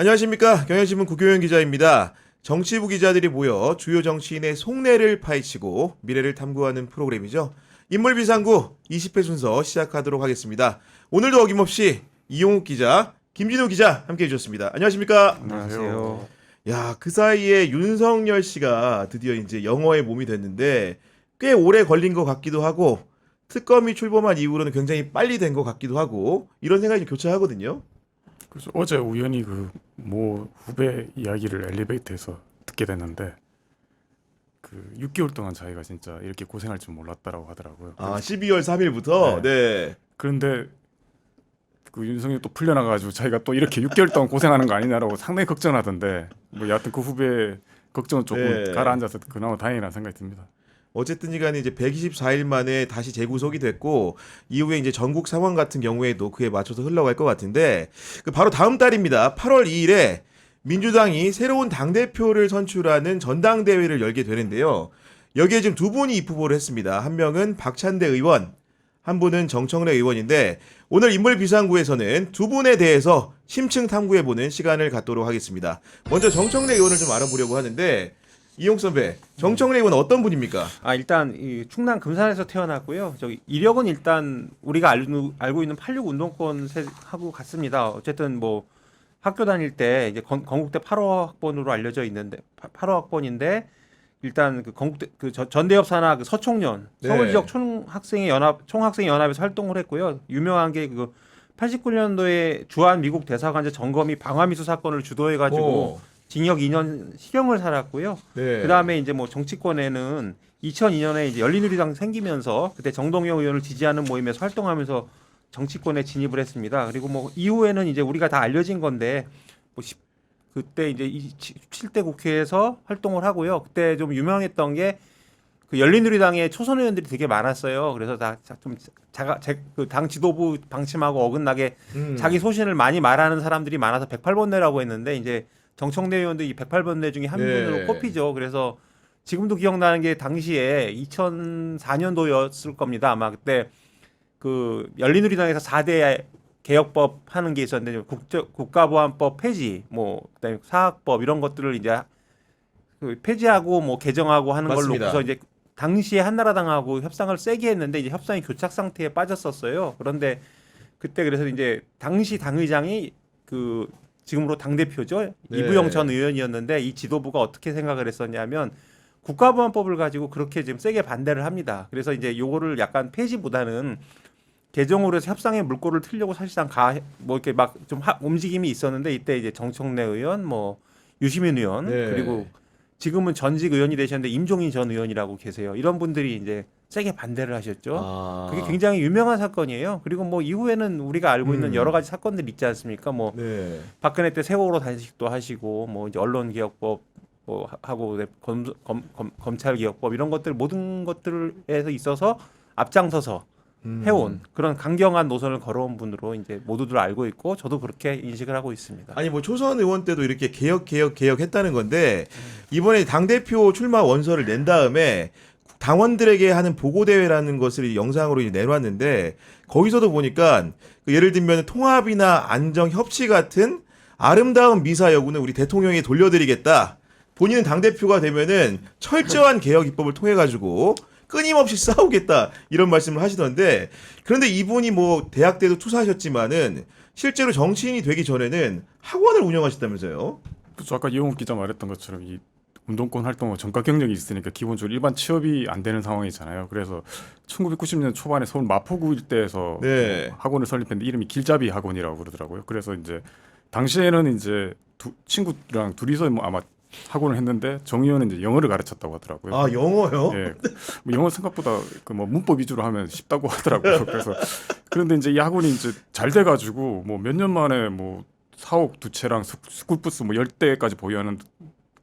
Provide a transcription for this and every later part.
안녕하십니까. 경향신문 구교영 기자입니다. 정치부 기자들이 모여 주요 정치인의 속내를 파헤치고 미래를 탐구하는 프로그램이죠. 인물비상구 20회 순서 시작하도록 하겠습니다. 오늘도 어김없이 이용욱 기자, 김진우 기자 함께해 주셨습니다. 안녕하십니까. 안녕하세요. 야, 그 사이에 윤석열 씨가 드디어 이제 영어의 몸이 됐는데 꽤 오래 걸린 것 같기도 하고 특검이 출범한 이후로는 굉장히 빨리 된 것 같기도 하고 이런 생각이 교차하거든요. 그래서 어제 우연히 모 후배 이야기를 엘리베이터에서 듣게 됐는데 6개월 동안 자기가 진짜 이렇게 고생할 줄 몰랐다라고 하더라고요. 아, 12월 3일부터 네. 그런데 윤석열이 또 풀려나가지고 자기가 또 이렇게 6개월 동안 고생하는 거 아니냐라고 상당히 걱정하던데 여하튼 그 후배 걱정은 조금 네. 가라앉아서 그나마 다행이라는 생각이 듭니다. 어쨌든 간에 이제 124일 만에 다시 재구속이 됐고 이후에 이제 전국 상황 같은 경우에도 그에 맞춰서 흘러갈 것 같은데 바로 다음 달입니다. 8월 2일에 민주당이 새로운 당대표를 선출하는 전당대회를 열게 되는데요. 여기에 지금 두 분이 입후보를 했습니다. 한 명은 박찬대 의원, 한 분은 정청래 의원인데 오늘 인물비상구에서는 두 분에 대해서 심층 탐구해보는 시간을 갖도록 하겠습니다. 먼저 정청래 의원을 좀 알아보려고 하는데 이용 선배, 정청래 의원은 어떤 분입니까? 일단 이 충남 금산에서 태어났고요. 저기 이력은 일단 우리가 알고 있는 86 운동권하고 같습니다. 어쨌든 학교 다닐 때 이제 건국대 8호 학번으로 알려져 있는데 8호 학번인데 일단 건국대 전대협 산하 서총련 네. 서울 지역 총학생 연합에서 활동을 했고요. 유명한 게 89년도에 주한 미국 대사관제 점검이 방화미수 사건을 주도해 가지고 징역 2년 실형을 살았고요. 네. 그다음에 이제 정치권에는 2002년에 이제 열린우리당 생기면서 그때 정동영 의원을 지지하는 모임에서 활동하면서 정치권에 진입을 했습니다. 그리고 이후에는 이제 우리가 다 알려진 건데 그때 이제 17대 국회에서 활동을 하고요. 그때 좀 유명했던 게 열린우리당에 초선 의원들이 되게 많았어요. 그래서 당 지도부 방침하고 어긋나게 자기 소신을 많이 말하는 사람들이 많아서 108번뇌라고 했는데 이제 정청래 의원도 이 108번뇌 중에 한 분으로 꼽히죠. 그래서 지금도 기억나는 게 당시에 2004년도였을 겁니다. 아마 그때 열린우리당에서 4대 개혁법 하는 게 있었는데 국가보안법 폐지, 그다음에 사학법 이런 것들을 이제 폐지하고 개정하고 하는 걸로 그래서 이제 당시에 한나라당하고 협상을 세게 했는데 이제 협상이 교착 상태에 빠졌었어요. 그런데 그때 그래서 이제 당시 당의장이 지금으로 당대표죠. 네. 이부영 전 의원이었는데 이 지도부가 어떻게 생각을 했었냐면 국가보안법을 가지고 그렇게 지금 세게 반대를 합니다. 그래서 이제 요거를 약간 폐지보다는 개정으로 해서 협상의 물꼬를 틀려고 사실상 이렇게 좀 움직임이 있었는데 이때 이제 정청래 의원, 유시민 의원 그리고 지금은 전직 의원이 되셨는데 임종인 전 의원이라고 계세요. 이런 분들이 이제 세게 반대를 하셨죠. 그게 굉장히 유명한 사건이에요. 그리고 이후에는 우리가 알고 있는 여러 가지 사건들 있지 않습니까? 박근혜 때 세월호 단식도 하시고 이제 언론개혁법 하고 검찰개혁법 이런 것들 모든 것들에서 있어서 앞장서서 해온 그런 강경한 노선을 걸어온 분으로 이제 모두들 알고 있고 저도 그렇게 인식을 하고 있습니다. 아니 초선 의원 때도 이렇게 개혁했다는 건데 이번에 당대표 출마 원서를 낸 다음에 당원들에게 하는 보고대회라는 것을 영상으로 이제 내놨는데 거기서도 보니까 예를 들면 통합이나 안정, 협치 같은 아름다운 미사 여구는 우리 대통령이 돌려드리겠다. 본인은 당대표가 되면은 철저한 개혁 입법을 통해 가지고 끊임없이 싸우겠다 이런 말씀을 하시던데 그런데 이분이 대학 때도 투사하셨지만은 실제로 정치인이 되기 전에는 학원을 운영하셨다면서요? 그렇죠. 아까 이용욱 기자 말했던 것처럼 이 운동권 활동은 전과 경력이 있으니까 기본적으로 일반 취업이 안 되는 상황이잖아요. 그래서 1990년 초반에 서울 마포구 일대에서 학원을 설립했는데 이름이 길잡이 학원이라고 그러더라고요. 그래서 이제 당시에는 이제 친구랑 둘이서 아마 학원을 했는데 정 의원은 이제 영어를 가르쳤다고 하더라고요. 아, 영어요? 예. 영어 생각보다 문법 위주로 하면 쉽다고 하더라고요. 그래서 그런데 이제 이 학원이 이제 잘 돼가지고 몇 년 만에 4억 두 채랑 스쿨버스 10대까지 보유하는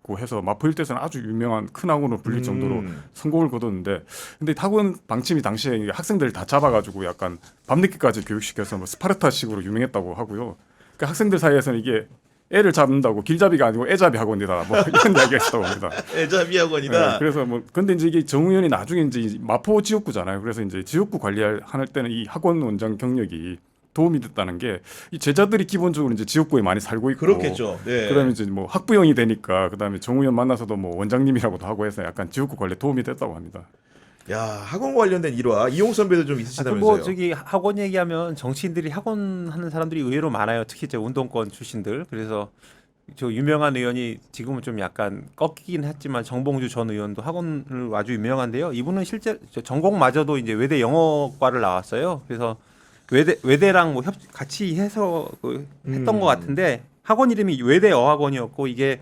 고 해서 마포 일대에서는 아주 유명한 큰 학원으로 불릴 정도로 성공을 거뒀는데 근데 학원 방침이 당시에 학생들 다 잡아가지고 약간 밤늦게까지 교육시켜서 스파르타식으로 유명했다고 하고요. 그러니까 학생들 사이에서는 이게 애를 잡는다고 길잡이가 아니고 애잡이 학원이다 이런 이야기가 있었다고 합니다. 애잡이 학원이다. 네, 그래서 근데 이제 이게 정 의원이 나중에 이제 마포 지역구잖아요. 그래서 이제 지역구 관리할 때는 이 학원 원장 경력이 도움이 됐다는 게 이 제자들이 기본적으로 이제 지역구에 많이 살고 있고 그렇겠죠. 네. 그다음에 이제 뭐 학부형이 되니까 그다음에 정의원 만나서도 뭐 원장님이라고도 하고 해서 약간 지역구 관리에 도움이 됐다고 합니다. 야, 학원 관련된 일화 이용 선배도 좀 있으시다면서요. 뭐 저기 학원 얘기하면 정치인들이 학원 하는 사람들이 의외로 많아요. 특히 이제 운동권 출신들. 그래서 저 유명한 의원이 지금은 좀 약간 꺾이긴 했지만 정봉주 전 의원도 학원을 아주 유명한데요. 이분은 실제 전공마저도 이제 외대 영어과를 나왔어요. 그래서 외대랑 뭐 같이 해서 했던 것 같은데 학원 이름이 외대 어학원이었고 이게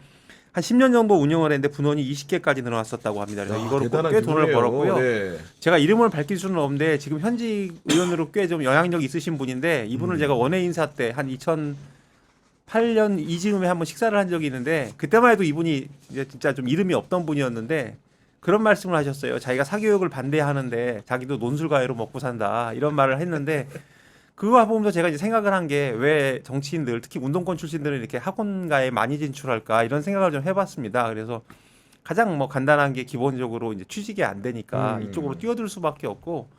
한 10년 정도 운영을 했는데 분원이 20개까지 늘어났었다고 합니다. 그래서 이거로 꽤 돈을 벌었고요. 네. 제가 이름을 밝힐 수는 없는데 지금 현직 의원으로 꽤 좀 영향력 있으신 분인데 이분을 제가 원외 인사 때 한 2008년 이즈음에 한번 식사를 한 적이 있는데 그때만 해도 이분이 이제 진짜 좀 이름이 없던 분이었는데 그런 말씀을 하셨어요. 자기가 사교육을 반대하는데 자기도 논술가해로 먹고 산다 이런 말을 했는데 그거 보면서 제가 이제 생각을 한 게 왜 정치인들 특히 운동권 출신들은 이렇게 학원가에 많이 진출할까 이런 생각을 좀 해봤습니다. 그래서 가장 뭐 간단한 게 기본적으로 이제 취직이 안 되니까 이쪽으로 뛰어들 수밖에 없고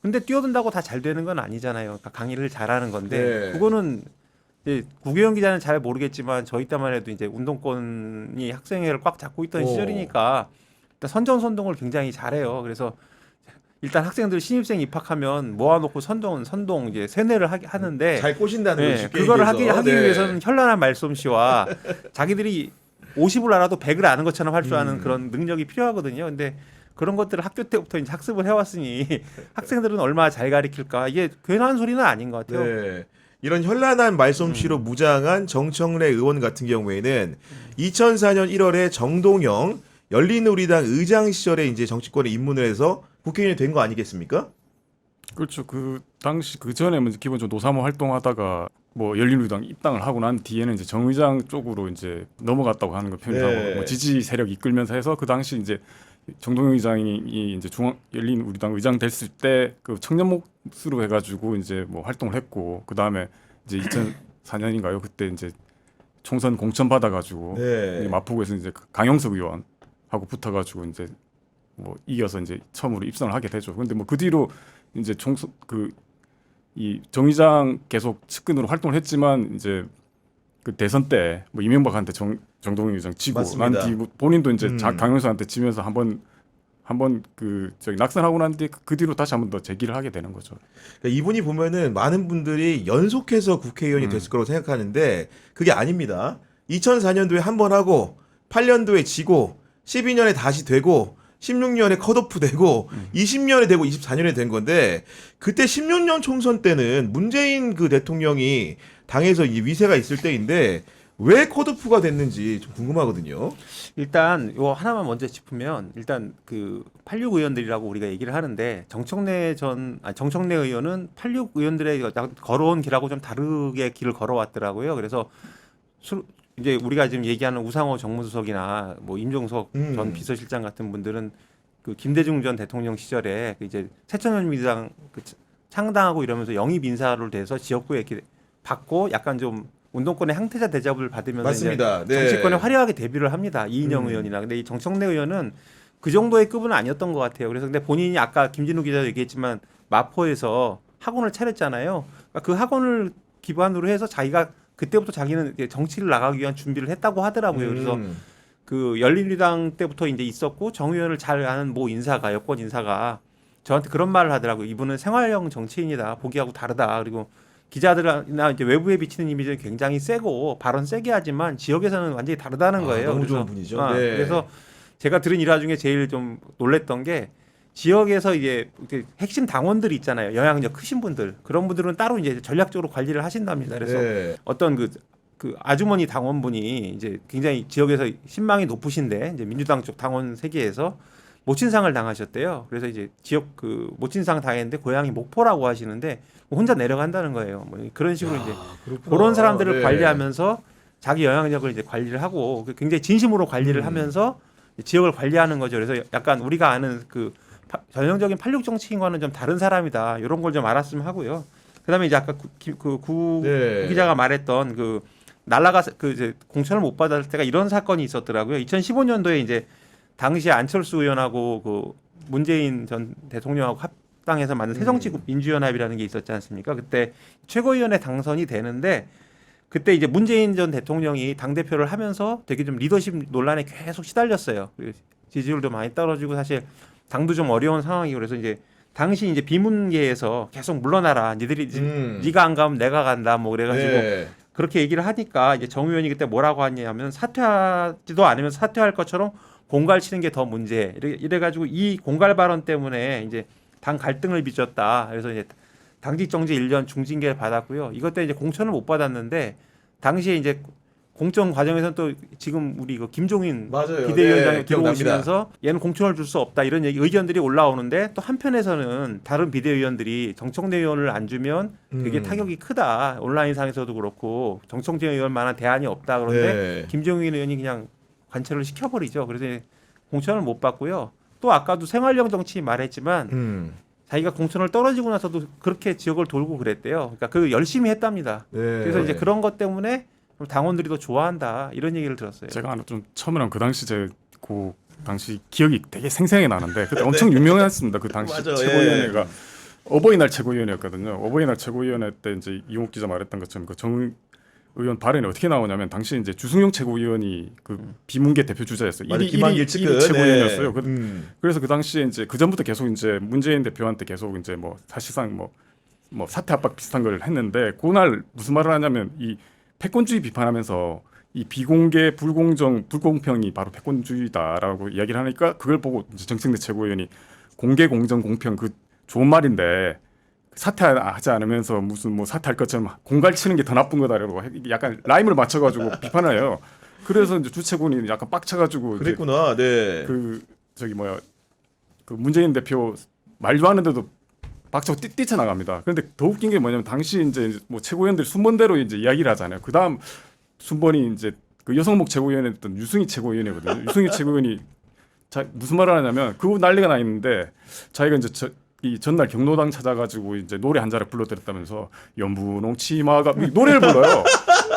근데 뛰어든다고 다 잘 되는 건 아니잖아요. 그러니까 강의를 잘하는 건데 네. 그거는 이제 구교영 기자는 잘 모르겠지만 저희 때만 해도 이제 운동권이 학생회를 꽉 잡고 있던 시절이니까 일단 선전선동을 굉장히 잘해요. 그래서 일단 학생들 신입생 입학하면 모아놓고 선동 이제 세뇌를 하는데 잘 꼬신다는 네, 거죠. 그거를 하기 네. 위해서는 현란한 말솜씨와 자기들이 50을 알아도 100을 아는 것처럼 할 줄 아는 그런 능력이 필요하거든요. 근데 그런 것들을 학교 때부터 이제 학습을 해왔으니 학생들은 얼마나 잘 가르칠까 이게 괜한 소리는 아닌 것 같아요. 네. 이런 현란한 말솜씨로 무장한 정청래 의원 같은 경우에는 2004년 1월에 정동영 열린우리당 의장 시절에 이제 정치권에 입문을 해서 국회의원이 된 거 아니겠습니까? 그렇죠. 그 당시 그 전에 뭐 기본적으로 노사모 활동하다가 뭐 열린우리당 입당을 하고 난 뒤에는 이제 정 의장 쪽으로 이제 넘어갔다고 하는 거 표현하고 네. 뭐 지지 세력 이끌면서 해서 그 당시 이제 정동영 의장이 이제 중앙 열린우리당 의장 됐을 때 그 청년 몫으로 해가지고 이제 뭐 활동을 했고 그 다음에 이제 2004년인가요? 그때 이제 총선 공천 받아가지고 네. 마포구에서 이제 강영석 의원하고 붙어가지고 이제 뭐 이겨서 이제 처음으로 입성을 하게 되죠. 근데 뭐 그 뒤로 이제 총선 이 정의장 계속 측근으로 활동을 했지만 이제 그 대선 때 뭐 이명박한테 정동영 의장 지고 맞습니다. 난 뒤 본인도 이제 강영석한테 지면서 한번 그 저기 낙선하고 난 뒤에 그 뒤로 다시 한번 더 재기를 하게 되는 거죠. 그러니까 이분이 보면은 많은 분들이 연속해서 국회의원이 됐을 거라고 생각하는데 그게 아닙니다. 2004년도에 한 번 하고 8년도에 지고 12년에 다시 되고 16년에 컷오프 되고 20년에 되고 24년에 된 건데 그때 16년 총선 때는 문재인 그 대통령이 당에서 이 위세가 있을 때인데 왜 컷오프가 됐는지 좀 궁금하거든요. 일단 요 하나만 먼저 짚으면 일단 그 86 의원들이라고 우리가 얘기를 하는데 정청래 의원은 86 의원들의 걸어온 길하고 좀 다르게 길을 걸어왔더라고요. 그래서 이제 우리가 지금 얘기하는 우상호 정무수석이나 뭐 임종석 전 비서실장 같은 분들은 그 김대중 전 대통령 시절에 그 이제 새천년민주당 그 창당하고 이러면서 영입 인사로 돼서 지역구에 이렇게 받고 약간 좀 운동권의 항태자 대접을 받으면서 맞습니다. 이제 네. 정치권에 화려하게 데뷔를 합니다. 이인영 의원이나. 근데 이 정청래 의원은 그 정도의 급은 아니었던 것 같아요. 그래서 근데 본인이 아까 김진우 기자도 얘기했지만 마포에서 학원을 차렸잖아요. 그러니까 그 학원을 기반으로 해서 자기가 그때부터 자기는 정치를 나가기 위한 준비를 했다고 하더라고요. 그래서 그 열린우리당 때부터 이제 있었고 정 의원을 잘 아는 모 인사가 여권 인사가 저한테 그런 말을 하더라고요. 이분은 생활형 정치인이다. 보기하고 다르다. 그리고 기자들이나 이제 외부에 비치는 이미지는 굉장히 세고 발언 세게 하지만 지역에서는 완전히 다르다는 거예요. 너무 그래서, 좋은 분이죠. 네. 그래서 제가 들은 일화 중에 제일 좀 놀랬던 게 지역에서 이제 핵심 당원들이 있잖아요. 영향력 크신 분들 그런 분들은 따로 이제 전략적으로 관리를 하신답니다. 그래서 네. 어떤 그 아주머니 당원분이 이제 굉장히 지역에서 신망이 높으신데 이제 민주당 쪽 당원 세계에서 모친상을 당하셨대요. 그래서 이제 지역 그 모친상 당했는데 고향이 목포라고 하시는데 혼자 내려간다는 거예요. 뭐 그런 식으로 이제 그렇구나. 그런 사람들을 네. 관리하면서 자기 영향력을 이제 관리를 하고 굉장히 진심으로 관리를 하면서 지역을 관리하는 거죠. 그래서 약간 우리가 아는 그 전형적인 86 정치인과는 좀 다른 사람이다. 이런 걸 좀 알았으면 하고요. 그다음에 이제 아까 구 네. 기자가 말했던 그 날라가서 그 이제 공천을 못 받을 때가 이런 사건이 있었더라고요. 2015년도에 이제 당시 안철수 의원하고 그 문재인 전 대통령하고 새누리당에서 만든 새정치민주연합이라는 게 있었지 않습니까? 그때 최고위원회 당선이 되는데 그때 이제 문재인 전 대통령이 당 대표를 하면서 되게 좀 리더십 논란에 계속 시달렸어요. 지지율도 많이 떨어지고 사실 당도 좀 어려운 상황이고 그래서 이제 당시 이제 비문계에서 계속 물러나라. 니들이 네가 안 가면 내가 간다. 뭐 그래가지고 네. 그렇게 얘기를 하니까 이제 정 의원이 그때 뭐라고 하냐면 사퇴하지도 않으면 사퇴할 것처럼 공갈 치는 게 더 문제. 이래가지고 이 공갈 발언 때문에 이제 당 갈등을 빚었다. 그래서 이제 당직 정지 1년 중징계를 받았고요. 이것 때문에 이제 공천을 못 받았는데 당시에 이제 공천 과정에서는 또 지금 우리 그 김종인 맞아요. 비대위원장이 네, 들어오시면서 얘는 공천을 줄 수 없다 이런 의견들이 올라오는데 또 한편에서는 다른 비대위원들이 정청래 의원을 안 주면 되게 타격이 크다. 온라인상에서도 그렇고 정청래 의원만한 대안이 없다. 그런데 네. 김종인 의원이 그냥 관철을 시켜버리죠. 그래서 공천을 못 받고요. 또 아까도 생활형 정치 말했지만 자기가 공천을 떨어지고 나서도 그렇게 지역을 돌고 그랬대요. 그러니까 그 열심히 했답니다. 네. 그래서 이제 그런 것 때문에 당원들이 더 좋아한다 이런 얘기를 들었어요. 제가 하나 좀 처음에는 그 당시 그 당시 기억이 되게 생생히 나는데 그때 엄청 유명했습니다. 그 당시 맞아, 최고위원회가 어버이날 최고위원회였거든요. 어버이날 최고위원회 때 이제 이용욱 기자 말했던 것처럼 그 정 의원 발언이 어떻게 나오냐면 당시 이제 주승용 최고위원이 그 비문계 대표 주자였어요. 맞아, 1위 김한길 측근. 최고위원이었어요. 네. 그래서 그 당시에 이제 그 전부터 계속 이제 문재인 대표한테 계속 이제 뭐 사실상 뭐 사퇴 압박 비슷한 걸 했는데 그날 무슨 말을 하냐면 이 패권주의 비판하면서 이 비공개 불공정 불공평이 바로 패권주의다라고 이야기를 하니까 그걸 보고 이제 정청래 최고위원이 공개 공정 공평 그 좋은 말인데 사퇴하지 않으면서 무슨 뭐 사퇴할 것처럼 공갈 치는 게 더 나쁜 거다라고 약간 라임을 맞춰가지고 비판을 해요. 그래서 이제 주최군이 약간 빡쳐가지고 그랬구나. 네. 그 저기 뭐야 그 문재인 대표 말도 하는데도 박차고 뛰쳐나갑니다. 그런데 더 웃긴 게 뭐냐면 당시 이제 뭐 최고위원들이 순번대로 이제 이야기를 하잖아요. 그 다음 순번이 이제 그 여성목 최고위원회였던 유승희 최고위원회거든요. 유승희 최고위원이 무슨 말을 하냐면 그거 난리가 나 있는데 자기가 이제 이 전날 경로당 찾아가지고 이제 노래 한 자락 불러드렸다면서 연분홍 치마가 노래를 불러요.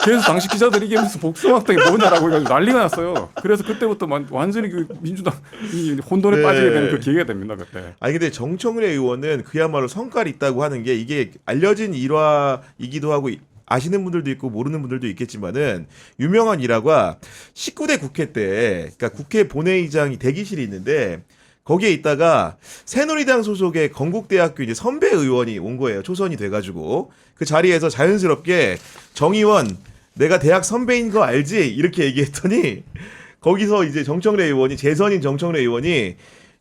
그래서 당시 기자들이 이게 무슨 복숭아학당이 뭐냐라고 해가지고 난리가 났어요. 그래서 그때부터 완전히 그 민주당 이 혼돈에 네. 빠지게 되는 그 계기가 됩니다 그때. 아니 근데 정청래 의원은 그야말로 성깔이 있다고 하는 게 이게 알려진 일화이기도 하고 아시는 분들도 있고 모르는 분들도 있겠지만은 유명한 일화가 19대 국회 때 그러니까 국회 본회의장이 대기실이 있는데 거기에 있다가 새누리당 소속의 건국대학교 이제 선배 의원이 온 거예요. 초선이 돼가지고 그 자리에서 자연스럽게 정 의원 내가 대학 선배인 거 알지? 이렇게 얘기했더니 거기서 이제 정청래 의원이 재선인 정청래 의원이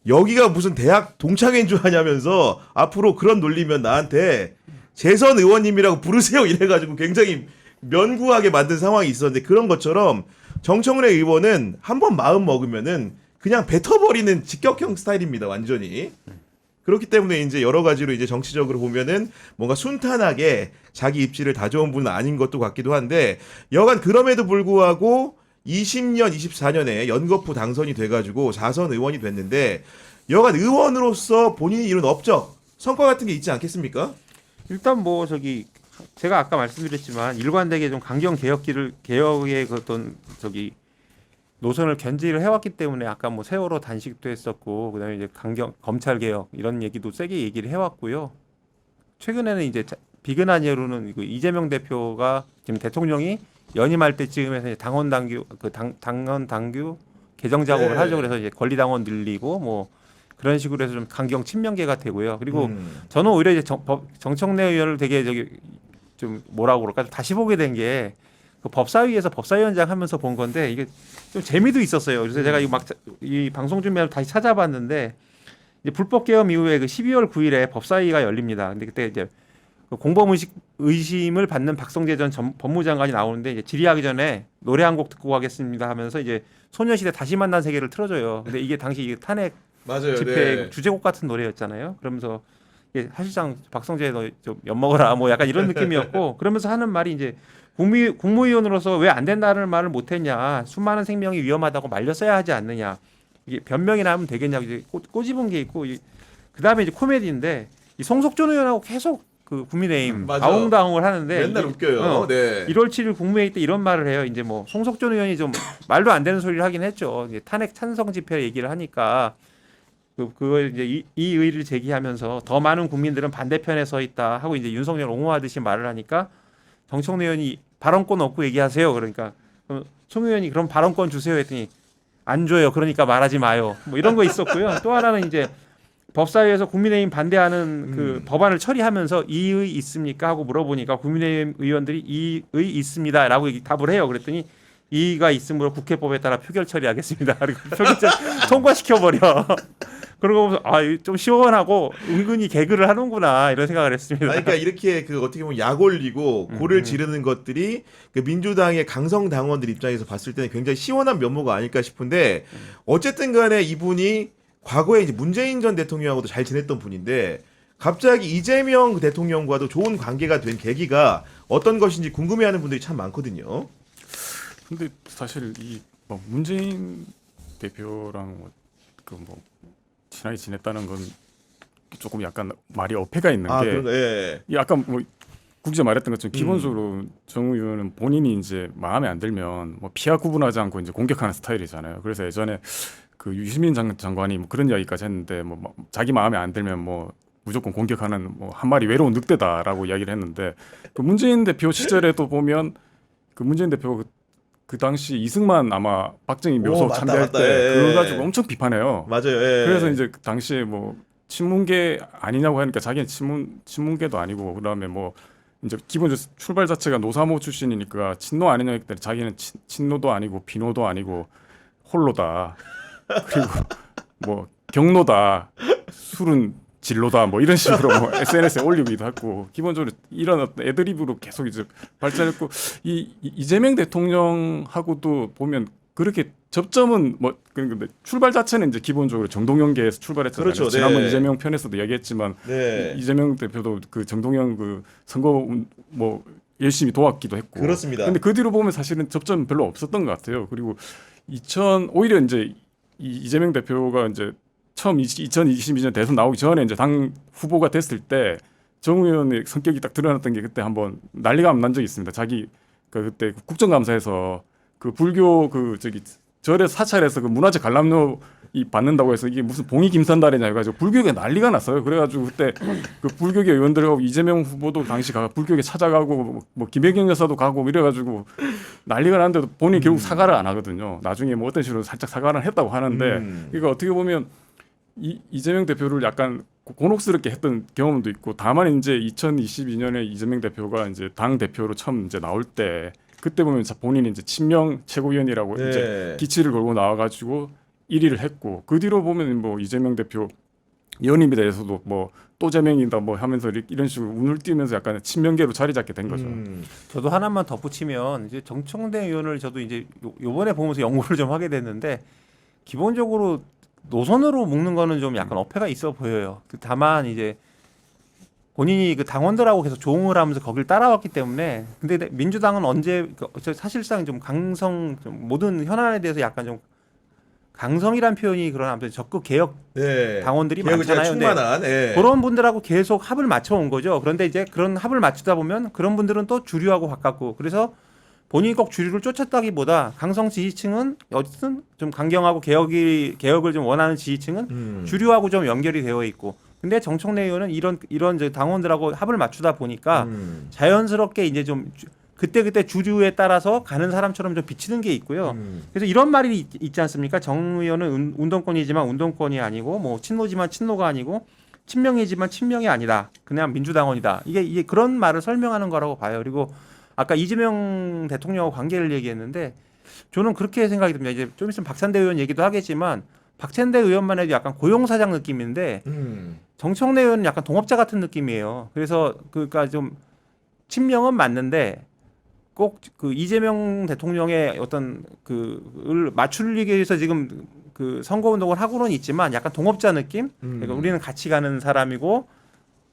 여기가 무슨 대학 동창회인 줄 아냐면서 앞으로 그런 논리면 나한테 재선 의원님이라고 부르세요 이래가지고 굉장히 면구하게 만든 상황이 있었는데 그런 것처럼 정청래 의원은 한번 마음 먹으면은 그냥 뱉어버리는 직격형 스타일입니다 완전히. 그렇기 때문에 이제 여러 가지로 이제 정치적으로 보면은 뭔가 순탄하게 자기 입지를 다져온 분은 아닌 것도 같기도 한데 여간 그럼에도 불구하고 20년, 24년에 연거푸 당선이 돼가지고 4선 의원이 됐는데 여간 의원으로서 본인이 이룬 업적, 성과 같은 게 있지 않겠습니까? 일단 뭐 저기 제가 아까 말씀드렸지만 일관되게 좀 강경 개혁의 그 어떤 저기 노선을 견지를 해왔기 때문에 아까 뭐 세월호 단식도 했었고 그다음에 이제 강경 검찰 개혁 이런 얘기도 세게 얘기를 해왔고요. 최근에는 이제 비근한 예로는 이재명 대표가 지금 대통령이 연임할 때쯤에서 이제 당원 당규 개정 작업을 네. 하죠. 그래서 이제 권리 당원 늘리고 뭐 그런 식으로 해서 좀 강경 친명계가 되고요. 그리고 저는 오히려 이제 정청래 의원을 되게 저기 좀 뭐라고 그럴까 다시 보게 된 게 그 법사위에서 법사위원장 하면서 본 건데 이게 좀 재미도 있었어요. 그래서 제가 이 방송 준비하면서 다시 찾아봤는데 이제 불법 개헌 이후에 그 12월 9일에 법사위가 열립니다. 근데 그때 이제 그 공범 의심을 받는 박성재 전 법무장관이 나오는데 이제 질의하기 전에 노래 한 곡 듣고 가겠습니다 하면서 이제 소녀시대 다시 만난 세계를 틀어줘요. 근데 이게 당시 이게 탄핵 맞아요. 집회 네. 주제곡 같은 노래였잖아요. 그러면서 이게 사실상 박성재 너 좀 엿먹어라 뭐 약간 이런 느낌이었고 그러면서 하는 말이 이제 국무위원으로서 왜 안 된다는 말을 못했냐 수많은 생명이 위험하다고 말렸어야 하지 않느냐 이게 변명이나 하면 되겠냐 이제 꼬집은 게 있고 그 다음에 이제 코미디인데 이 송석준 의원하고 계속 그 국민의힘 맞아. 아웅다웅을 하는데 맨날 웃겨요. 네. 1월 7일 국무회의 때 이런 말을 해요. 이제 뭐 송석준 의원이 좀 말도 안 되는 소리를 하긴 했죠. 이제 탄핵 찬성 집회 얘기를 하니까 그걸 이제 이 의의를 제기하면서 더 많은 국민들은 반대편에 서 있다 하고 이제 윤석열 옹호하듯이 말을 하니까 정청래 의원이 발언권 없고 얘기하세요. 그러니까 송 의원이 그럼 발언권 주세요 했더니 안 줘요. 그러니까 말하지 마요. 뭐 이런 거 있었고요. 또 하나는 이제 법사위에서 국민의힘 반대하는 그 법안을 처리하면서 이의 있습니까 하고 물어보니까 국민의힘 의원들이 이의 있습니다라고 답을 해요. 그랬더니 이의가 있으므로 국회법에 따라 표결 처리하겠습니다. 그리고 표결 통과시켜 버려. 그러고 보면서 좀 시원하고 은근히 개그를 하는구나 이런 생각을 했습니다. 그러니까 이렇게 그 어떻게 보면 약 올리고 고를 지르는 것들이 그 민주당의 강성 당원들 입장에서 봤을 때는 굉장히 시원한 면모가 아닐까 싶은데 어쨌든 간에 이분이 과거에 이제 문재인 전 대통령하고도 잘 지냈던 분인데 갑자기 이재명 대통령과도 좋은 관계가 된 계기가 어떤 것인지 궁금해하는 분들이 참 많거든요. 근데 사실 뭐 문재인 대표랑 뭐 친하게 지냈다는 건 조금 약간 말이 어폐가 있는 게 그런가? 예. 약간 뭐 국제 말했던 것처럼 기본적으로 정 의원은 본인이 이제 마음에 안 들면 뭐 피하 구분하지 않고 이제 공격하는 스타일이잖아요. 그래서 예전에 그 유시민 장관이 뭐 그런 이야기까지 했는데 뭐 자기 마음에 안 들면 뭐 무조건 공격하는 뭐 한 마리 외로운 늑대다라고 이야기를 했는데 그 문재인 대표 시절에도 보면 그 문재인 대표가 그 당시 이승만 아마 박정희 묘소 맞다, 참배할 맞다. 때 예. 그거 가지고 엄청 비판해요. 맞아요. 예. 그래서 이제 그 당시에 뭐 친문계 아니냐고 하니까 자기는 친문계도 아니고 그다음에 뭐 이제 기본적으로 출발 자체가 노사모 출신이니까 친노 아니냐 했기 때문에 자기는 친노도 아니고 비노도 아니고 홀로다. 그리고 뭐 경로다. 술은 진로다. 뭐 이런 식으로 뭐 SNS에 올리기도 하고 기본적으로 이런 어떤 애드립으로 계속 이제 발전했고 이재명 대통령하고도 보면 그렇게 접점은 뭐 근데 출발 자체는 이제 기본적으로 정동영계에서 출발했잖아요. 그렇죠. 지난번 네. 이재명 편에서도 이야기했지만 네. 이재명 대표도 그 정동영 그 선거 뭐 열심히 도왔기도 했고. 그렇습니다. 근데 그 뒤로 보면 사실은 접점 별로 없었던 것 같아요. 그리고 오히려 이제 이재명 대표가 이제 처음 2022년 대선 나오기 전에 이제 당 후보가 됐을 때 정 의원의 성격이 딱 드러났던 게 그때 한번 난리가 난 적이 있습니다. 자기 그때 국정감사에서 그 불교 그 절에서 사찰에서 그 문화재 관람료 받는다고 해서 이게 무슨 봉이 김산달이냐 해가지고 불교계 난리가 났어요. 그래가지고 그때 그 불교계 의원들하고 이재명 후보도 당시 불교계 찾아가고 뭐 김혜경 여사도 가고 이래가지고 난리가 났는데도 본인이 결국 사과를 안 하거든요. 나중에 뭐 어떤 식으로 살짝 사과를 했다고 하는데 그러니까 어떻게 보면 이재명 대표를 약간 곤혹스럽게 했던 경험도 있고 다만 이제 2022년에 이재명 대표가 이제 당 대표로 처음 이제 나올 때 그때 보면 본인이 이제 친명 최고위원이라고 네. 이제 기치를 걸고 나와가지고 1위를 했고 그 뒤로 보면 뭐 이재명 대표 연임에 대해서도 뭐 또 제명이다 뭐 하면서 이런 식으로 운을 띄면서 약간 친명계로 자리 잡게 된 거죠. 저도 하나만 덧붙이면 이제 정청래 의원을 저도 이제 요번에 보면서 연구를 좀 하게 됐는데 기본적으로 노선으로 묶는 거는 좀 약간 어폐가 있어 보여요. 다만 이제 본인이 그 당원들하고 계속 조응을 하면서 거길 따라왔기 때문에 근데 민주당은 언제 사실상 좀 강성 좀 모든 현안에 대해서 약간 좀 강성이란 표현이 그런 아무튼 적극 개혁 네. 당원들이 개혁에 많잖아요. 근데 충만한. 예. 그런 분들하고 계속 합을 맞춰 온 거죠. 그런데 이제 그런 합을 맞추다 보면 그런 분들은 또 주류하고 가깝고 그래서 본인이 꼭 주류를 쫓았다기보다 강성 지지층은 어쨌든 좀 강경하고 개혁을 좀 원하는 지지층은 주류하고 좀 연결이 되어 있고 근데 정청래 의원은 이런 이제 당원들하고 합을 맞추다 보니까 자연스럽게 이제 좀 그때 주류에 따라서 가는 사람처럼 좀 비치는 게 있고요. 그래서 이런 말이 있지 않습니까? 정 의원은 운동권이지만 운동권이 아니고 뭐 친노지만 친노가 아니고 친명이지만 친명이 아니다. 그냥 민주당원이다. 이게 그런 말을 설명하는 거라고 봐요. 그리고 아까 이재명 대통령하고 관계를 얘기했는데 저는 그렇게 생각이 듭니다. 이제 좀 있으면 박찬대 의원 얘기도 하겠지만 박찬대 의원만 해도 약간 고용사장 느낌인데 정청래 의원은 약간 동업자 같은 느낌이에요. 그래서 그러니까 좀 친명은 맞는데 꼭 그 이재명 대통령의 어떤 그를 맞추기 위해서 지금 그 선거 운동을 하고는 있지만 약간 동업자 느낌. 그러니까 우리는 같이 가는 사람이고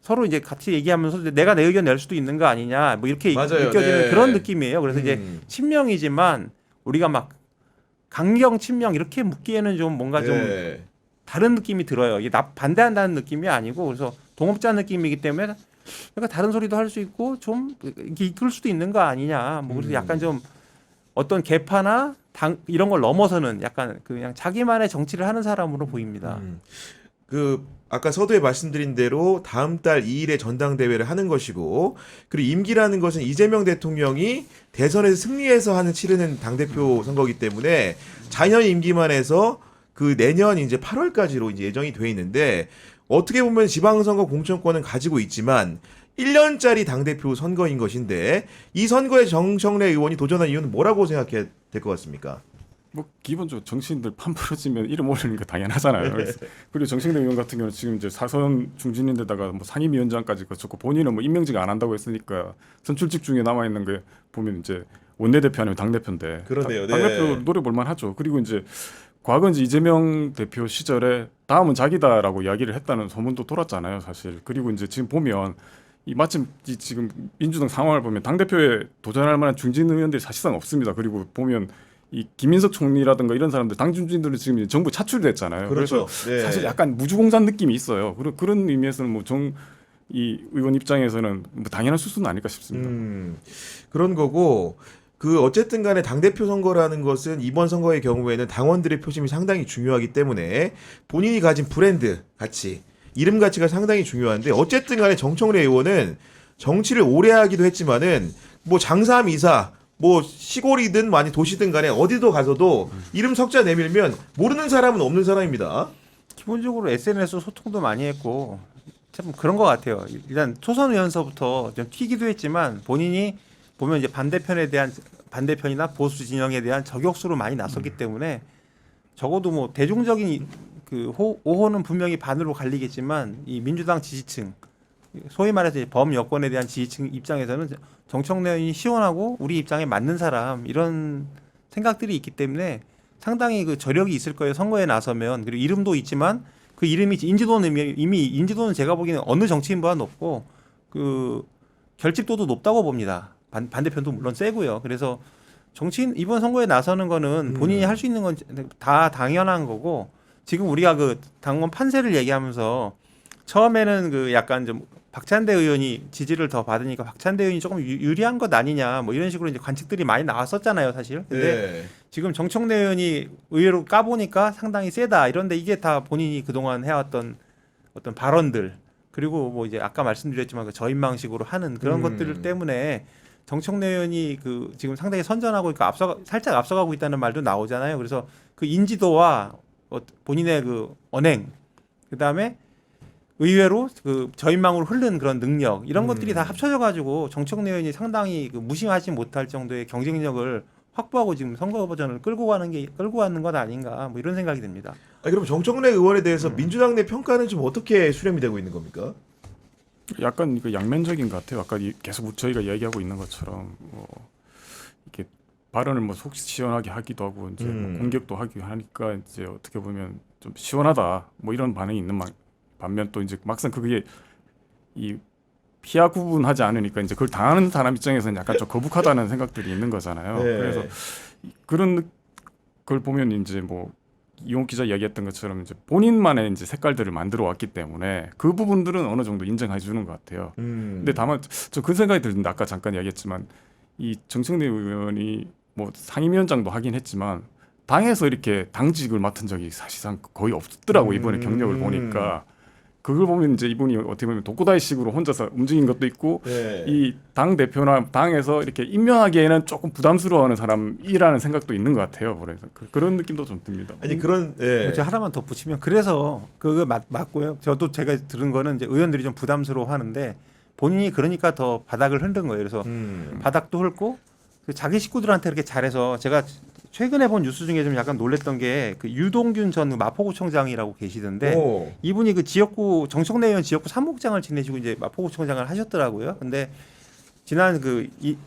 서로 이제 같이 얘기하면서 내가 내 의견 낼 수도 있는 거 아니냐 뭐 이렇게 맞아요. 느껴지는 네. 그런 느낌이에요. 그래서 이제 친명이지만 우리가 막 강경 친명 이렇게 묻기에는 좀 뭔가 좀 네. 다른 느낌이 들어요. 이게 반대한다는 느낌이 아니고 그래서 동업자 느낌이기 때문에 그러니까 다른 소리도 할 수 있고 좀 이렇게 이끌 수도 있는 거 아니냐. 뭐 그래서 약간 좀 어떤 계파나 당 이런 걸 넘어서는 약간 그냥 자기만의 정치를 하는 사람으로 보입니다. 그 아까 서두에 말씀드린 대로 다음 달 2일에 전당대회를 하는 것이고 그리고 임기라는 것은 이재명 대통령이 대선에서 승리해서 치르는 당대표 선거이기 때문에 자연 임기만 해서 그 내년 이제 8월까지로 이제 예정이 돼 있는데 어떻게 보면 지방선거 공천권은 가지고 있지만 1년짜리 당대표 선거인 것인데 이 선거에 정청래 의원이 도전한 이유는 뭐라고 생각해야 될 것 같습니까? 뭐 기본적으로 정치인들 판 풀어지면 이름 올리는 거 당연하잖아요. 그리고 정청래 의원 같은 경우는 지금 이제 사선 중진인데다가 뭐 상임위원장까지 거쳤고 본인은 뭐 임명직 안 한다고 했으니까 선출직 중에 남아 있는 게 보면 이제 원내대표 아니면 당 대표인데 그러네요. 당대표 노려 볼 만하죠. 그리고 이제 과거 이제 이재명 대표 시절에 다음은 자기다라고 이야기를 했다는 소문도 돌았잖아요, 사실. 그리고 이제 지금 보면 이 마침 지금 민주당 상황을 보면 당 대표에 도전할 만한 중진 의원들이 사실상 없습니다. 그리고 보면 이 김민석 총리라든가 이런 사람들 당 중진들은 지금 정부 차출됐잖아요. 그렇죠. 그래서 네. 사실 약간 무주공산 느낌이 있어요. 그런 의미에서는 뭐 이 의원 입장에서는 뭐 당연한 수순은 아닐까 싶습니다. 그런 거고 그 어쨌든 간에 당대표 선거라는 것은 이번 선거의 경우에는 당원들의 표심이 상당히 중요하기 때문에 본인이 가진 브랜드 가치, 이름 가치가 상당히 중요한데 어쨌든 간에 정청래 의원은 정치를 오래 하기도 했지만은 뭐 장사함 이사 뭐 시골이든 많이 도시든 간에 어디도 가서도 이름 석자 내밀면 모르는 사람은 없는 사람입니다. 기본적으로 SNS 소통도 많이 했고 참 그런 것 같아요. 일단 초선 의원서부터 좀 튀기도 했지만 본인이 보면 이제 반대편이나 보수 진영에 대한 저격수로 많이 나섰기 때문에 적어도 뭐 대중적인 그 오호는 분명히 반으로 갈리겠지만 이 민주당 지지층 소위 말해서 이제 범여권에 대한 지지층 입장에서는 정청래 의원이 시원하고 우리 입장에 맞는 사람 이런 생각들이 있기 때문에 상당히 그 저력이 있을 거예요. 선거에 나서면. 그리고 이름도 있지만 그 이름이 인지도는 이미 인지도는 제가 보기에는 어느 정치인보다 높고 그 결집도도 높다고 봅니다. 반대편도 물론 세고요. 그래서 정치인 이번 선거에 나서는 거는 본인이 할 수 있는 건 다 당연한 거고 지금 우리가 그 당원 판세를 얘기하면서 처음에는 그 약간 좀 박찬대 의원이 지지를 더 받으니까 박찬대 의원이 조금 유리한 것 아니냐 뭐 이런 식으로 이제 관측들이 많이 나왔었잖아요, 사실. 근데 네. 지금 정청래 의원이 의외로 까보니까 상당히 세다. 이런데 이게 다 본인이 그동안 해왔던 어떤 발언들 그리고 뭐 이제 아까 말씀드렸지만 그 저인망식으로 하는 그런 것들 때문에 정청래 의원이 그 지금 상당히 선전하고 있고 살짝 앞서가고 있다는 말도 나오잖아요. 그래서 그 인지도와 본인의 그 언행 그다음에 의외로 그 저인망으로 흐르는 그런 능력 이런 것들이 다 합쳐져 가지고 정청래 의원이 상당히 그 무심하지 못할 정도의 경쟁력을 확보하고 지금 선거 버전을 끌고 가는 것 아닌가 뭐 이런 생각이 듭니다. 그럼 정청래 의원에 대해서 민주당 내 평가는 좀 어떻게 수렴이 되고 있는 겁니까? 약간 그 양면적인 것 같아요. 아까 계속 저희가 이야기하고 있는 것처럼 이렇게 발언을 뭐 속 시원하게 하기도 하고 이제 뭐 공격도 하기도 하니까 이제 어떻게 보면 좀 시원하다 뭐 이런 반응이 있는 반면 또 이제 막상 그게 이 피하 구분하지 않으니까 이제 그걸 당하는 사람 입장에서는 약간 좀 거북하다는 생각들이 있는 거잖아요. 네. 그래서 그런 걸 보면 이제 뭐 이용 기자 이야기했던 것처럼 이제 본인만의 이제 색깔들을 만들어 왔기 때문에 그 부분들은 어느 정도 인정해 주는 것 같아요. 근데 다만 저 그 생각이 드는데 아까 잠깐 이야기했지만 이 정청래 의원이 뭐 상임위원장도 하긴 했지만 당에서 이렇게 당직을 맡은 적이 사실상 거의 없더라고 이번에 경력을 보니까 그걸 보면 이제 이분이 어떻게 보면 독고다이식으로 혼자서 움직인 것도 있고 네. 이 당 대표나 당에서 이렇게 임명하기에는 조금 부담스러워하는 사람이라는 생각도 있는 것 같아요. 그래서 그런 느낌도 좀 듭니다. 아니 그런 예. 제가 하나만 덧붙이면 그래서 그거 맞고요. 저도 제가 들은 거는 이제 의원들이 좀 부담스러워하는데 본인이 그러니까 더 바닥을 흔든 거예요. 그래서 바닥도 훑고 자기 식구들한테 이렇게 잘해서 제가 최근에 본 뉴스 중에 좀 약간 놀랬던 게 그 유동균 전 마포구청장이라고 계시던데 오. 이분이 그 지역구 정청래 의원 지역구 사무국장을 지내시고 이제 마포구청장을 하셨더라고요. 근데 지난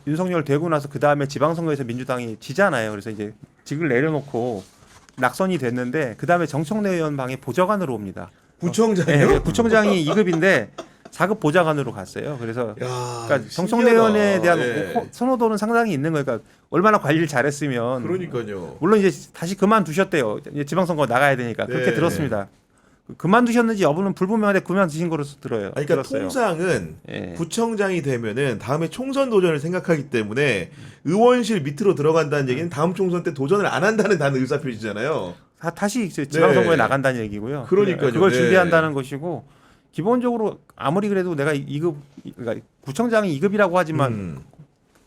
윤석열 되고 나서 그 다음에 지방선거에서 민주당이 지잖아요. 그래서 이제 직을 내려놓고 낙선이 됐는데 그 다음에 정청래 의원 방에 보좌관으로 옵니다. 구청장이요? 네, 구청장이 2급인데 4급 보좌관으로 갔어요. 그래서 야, 그러니까 정청래 신기하다. 의원에 대한 예. 선호도는 상당히 있는 거예요. 그러니까 얼마나 관리를 잘했으면 그러니까요. 물론 이제 다시 그만두셨대요. 이제 지방선거 나가야 되니까 그렇게 네. 들었습니다. 그만두셨는지 여부는 불분명한데 그만두신 거로 들어요. 아니, 그러니까 들었어요. 통상은 예. 구청장이 되면은 다음에 총선 도전을 생각하기 때문에 의원실 밑으로 들어간다는 얘기는 다음 총선 때 도전을 안 한다는 의사표시잖아요. 다시 이제 지방선거에 네. 나간다는 얘기고요. 그러니까요. 그걸 네. 준비한다는 것이고 기본적으로 아무리 그래도 내가 2급 그러니까 구청장이 2급이라고 하지만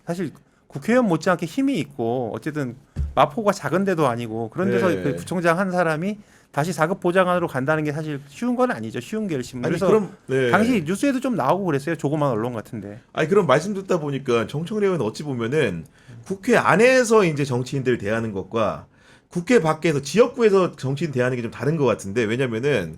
사실 국회의원 못지않게 힘이 있고 어쨌든 마포가 작은 데도 아니고 그런 데서 네. 그 구청장 한 사람이 다시 4급 보좌관으로 간다는 게 사실 쉬운 건 아니죠. 쉬운 결심. 아니 그래서 그럼 네. 당시 뉴스에도 좀 나오고 그랬어요. 조그만 언론 같은데. 아니 그럼 말씀 듣다 보니까 정청래 의원 어찌 보면은 국회 안에서 이제 정치인들 대하는 것과 국회 밖에서 지역구에서 정치인 대하는 게 좀 다른 것 같은데 왜냐면은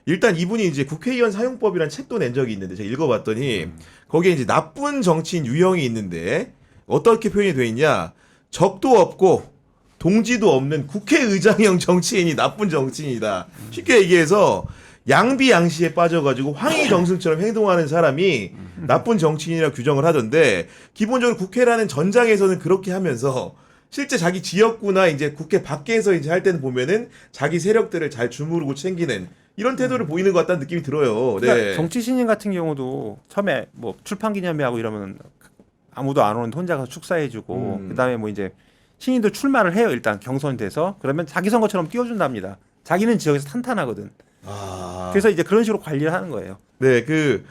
일단 이분이 이제 국회의원 사용법이란 책도 낸 적이 있는데 제가 읽어봤더니 거기에 이제 나쁜 정치인 유형이 있는데 어떻게 표현이 돼 있냐 적도 없고 동지도 없는 국회의장형 정치인이 나쁜 정치인이다. 쉽게 얘기해서 양비양시에 빠져가지고 황희정승처럼 행동하는 사람이 나쁜 정치인이라 규정을 하던데 기본적으로 국회라는 전장에서는 그렇게 하면서 실제 자기 지역구나 이제 국회 밖에서 이제 할 때는 보면은 자기 세력들을 잘 주무르고 챙기는 이런 태도를 보이는 것 같다는 느낌이 들어요. 네. 그러니까 정치 신인 같은 경우도 처음에 뭐 출판 기념회하고 이러면 아무도 안 오는데 혼자 가서 축사해주고 그다음에 뭐 이제 신인들 출마를 해요. 일단 경선돼서 그러면 자기 선거처럼 띄워준답니다. 자기는 지역에서 탄탄하거든. 아. 그래서 이제 그런 식으로 관리를 하는 거예요. 네, 그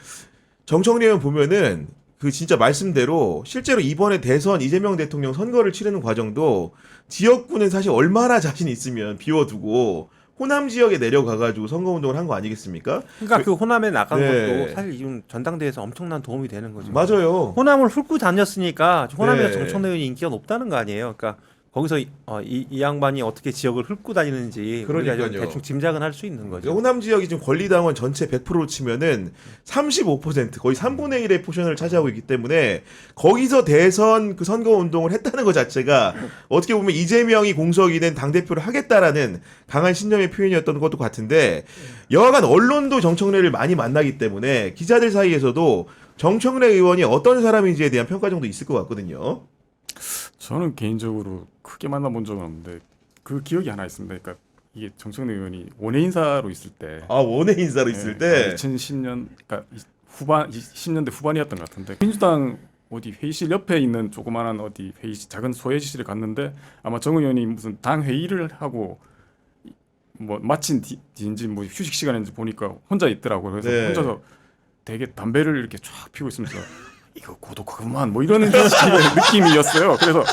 정청래 의원 보면은 그 진짜 말씀대로 실제로 이번에 대선 이재명 대통령 선거를 치르는 과정도 지역구는 사실 얼마나 자신 있으면 비워두고 호남 지역에 내려가가지고 선거운동을 한 거 아니겠습니까? 그러니까 그 호남에 나간 네. 것도 사실 이건 전당대회에서 엄청난 도움이 되는 거죠. 맞아요. 호남을 훑고 다녔으니까 호남에서 네. 정청래 의원이 인기가 높다는 거 아니에요. 그러니까 거기서 이 양반이 어떻게 지역을 훑고 다니는지 우리가 좀 그러니까요. 대충 짐작은 할 수 있는 거죠. 호남 지역이 지금 권리당원 전체 100%로 치면은 35% 거의 3분의 1의 포션을 차지하고 있기 때문에 거기서 대선 그 선거 운동을 했다는 것 자체가 어떻게 보면 이재명이 공석이 된 당대표를 하겠다라는 강한 신념의 표현이었던 것도 같은데 여하간 언론도 정청래를 많이 만나기 때문에 기자들 사이에서도 정청래 의원이 어떤 사람인지에 대한 평가 정도 있을 것 같거든요. 저는 개인적으로 크게 만나본 적은 없는데 그 기억이 하나 있습니다. 그러니까 이게 정청래 의원이 원외 인사로 있을 때 아 원외 인사로 있을 때 2010년 그러니까 후반 10년대 후반이었던 것 같은데 민주당 어디 회의실 옆에 있는 조그마한 어디 회의실 작은 소회의실에 갔는데 아마 정 의원이 무슨 당 회의를 하고 뭐 마친 뒤인지 뭐 휴식 시간인지 보니까 혼자 있더라고요. 그래서 네. 혼자서 되게 담배를 이렇게 쫙 피우고 있으면서 이거 고독하구만 뭐 이런 식의 느낌이었어요. 그래서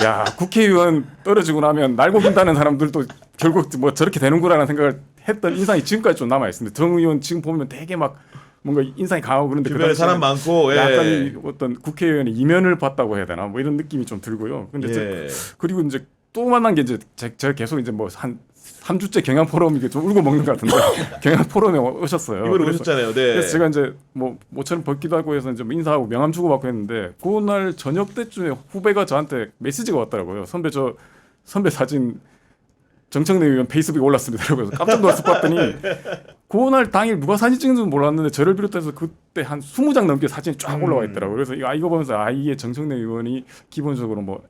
야 국회의원 떨어지고 나면 날고 긴다는 사람들도 결국 뭐 저렇게 되는구나라는 생각을 했던 인상이 지금까지 좀 남아 있습니다. 정 의원 지금 보면 되게 막 뭔가 인상이 강하고 그런데 주변에 사람 많고 약간 예. 이 어떤 국회의원의 이면을 봤다고 해야 되나 뭐 이런 느낌이 좀 들고요. 근데 예. 그리고 이제 또 만난 게 이제 제가 계속 이제 뭐 한 3주째 경향 포럼 이게 좀 울고 먹는 것 같은데 경향 포럼에 오셨어요. 이번에 그래서 오셨잖아요. 네. 그래서 제가 이제 뭐 모처럼 벗기도 하고 해서 이제 뭐 인사하고 명함 주고 받고 했는데 그날 저녁 때쯤에 후배가 저한테 메시지가 왔더라고요. 선배 사진 정청래 의원 페이스북에 올랐습니다. 그래서 깜짝 놀라서 봤더니 그날 당일 누가 사진 찍는지는 몰랐는데 저를 비롯해서 그때 한 20장 넘게 사진이 쫙 올라와 있더라고요. 그래서 이거 보면서 이게 정청래 의원이 기본적으로 뭐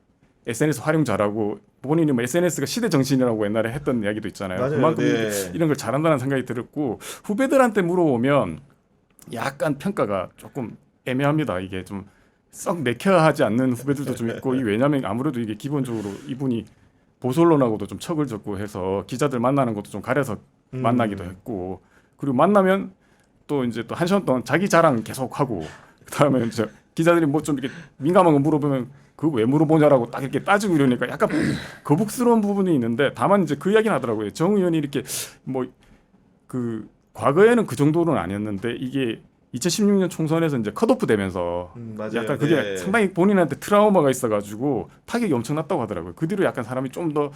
SNS 활용 잘하고 본인이 뭐 SNS가 시대 정신이라고 옛날에 했던 이야기도 있잖아요. 맞아요. 그만큼 네. 이런 걸 잘한다는 생각이 들었고 후배들한테 물어보면 약간 평가가 조금 애매합니다. 이게 좀 썩 내켜하지 않는 후배들도 좀 있고 왜냐하면 아무래도 이게 기본적으로 이분이 보수 언론하고도 좀 척을 졌고 해서 기자들 만나는 것도 좀 가려서 만나기도 했고 그리고 만나면 또 이제 또 한 시간 동안 자기 자랑 계속하고 그다음에 이제 기자들이 뭐 좀 이렇게 민감한 거 물어보면 그거 왜 물어보냐라고 딱 이렇게 따지고 이러니까 약간 거북스러운 부분이 있는데 다만 이제 그 이야기는 하더라고요. 정 의원이 이렇게 뭐 그 과거에는 그 정도는 아니었는데 이게 2016년 총선에서 이제 컷오프 되면서 맞아요. 약간 그게 네. 상당히 본인한테 트라우마가 있어가지고 타격이 엄청났다고 하더라고요. 그 뒤로 약간 사람이 좀 더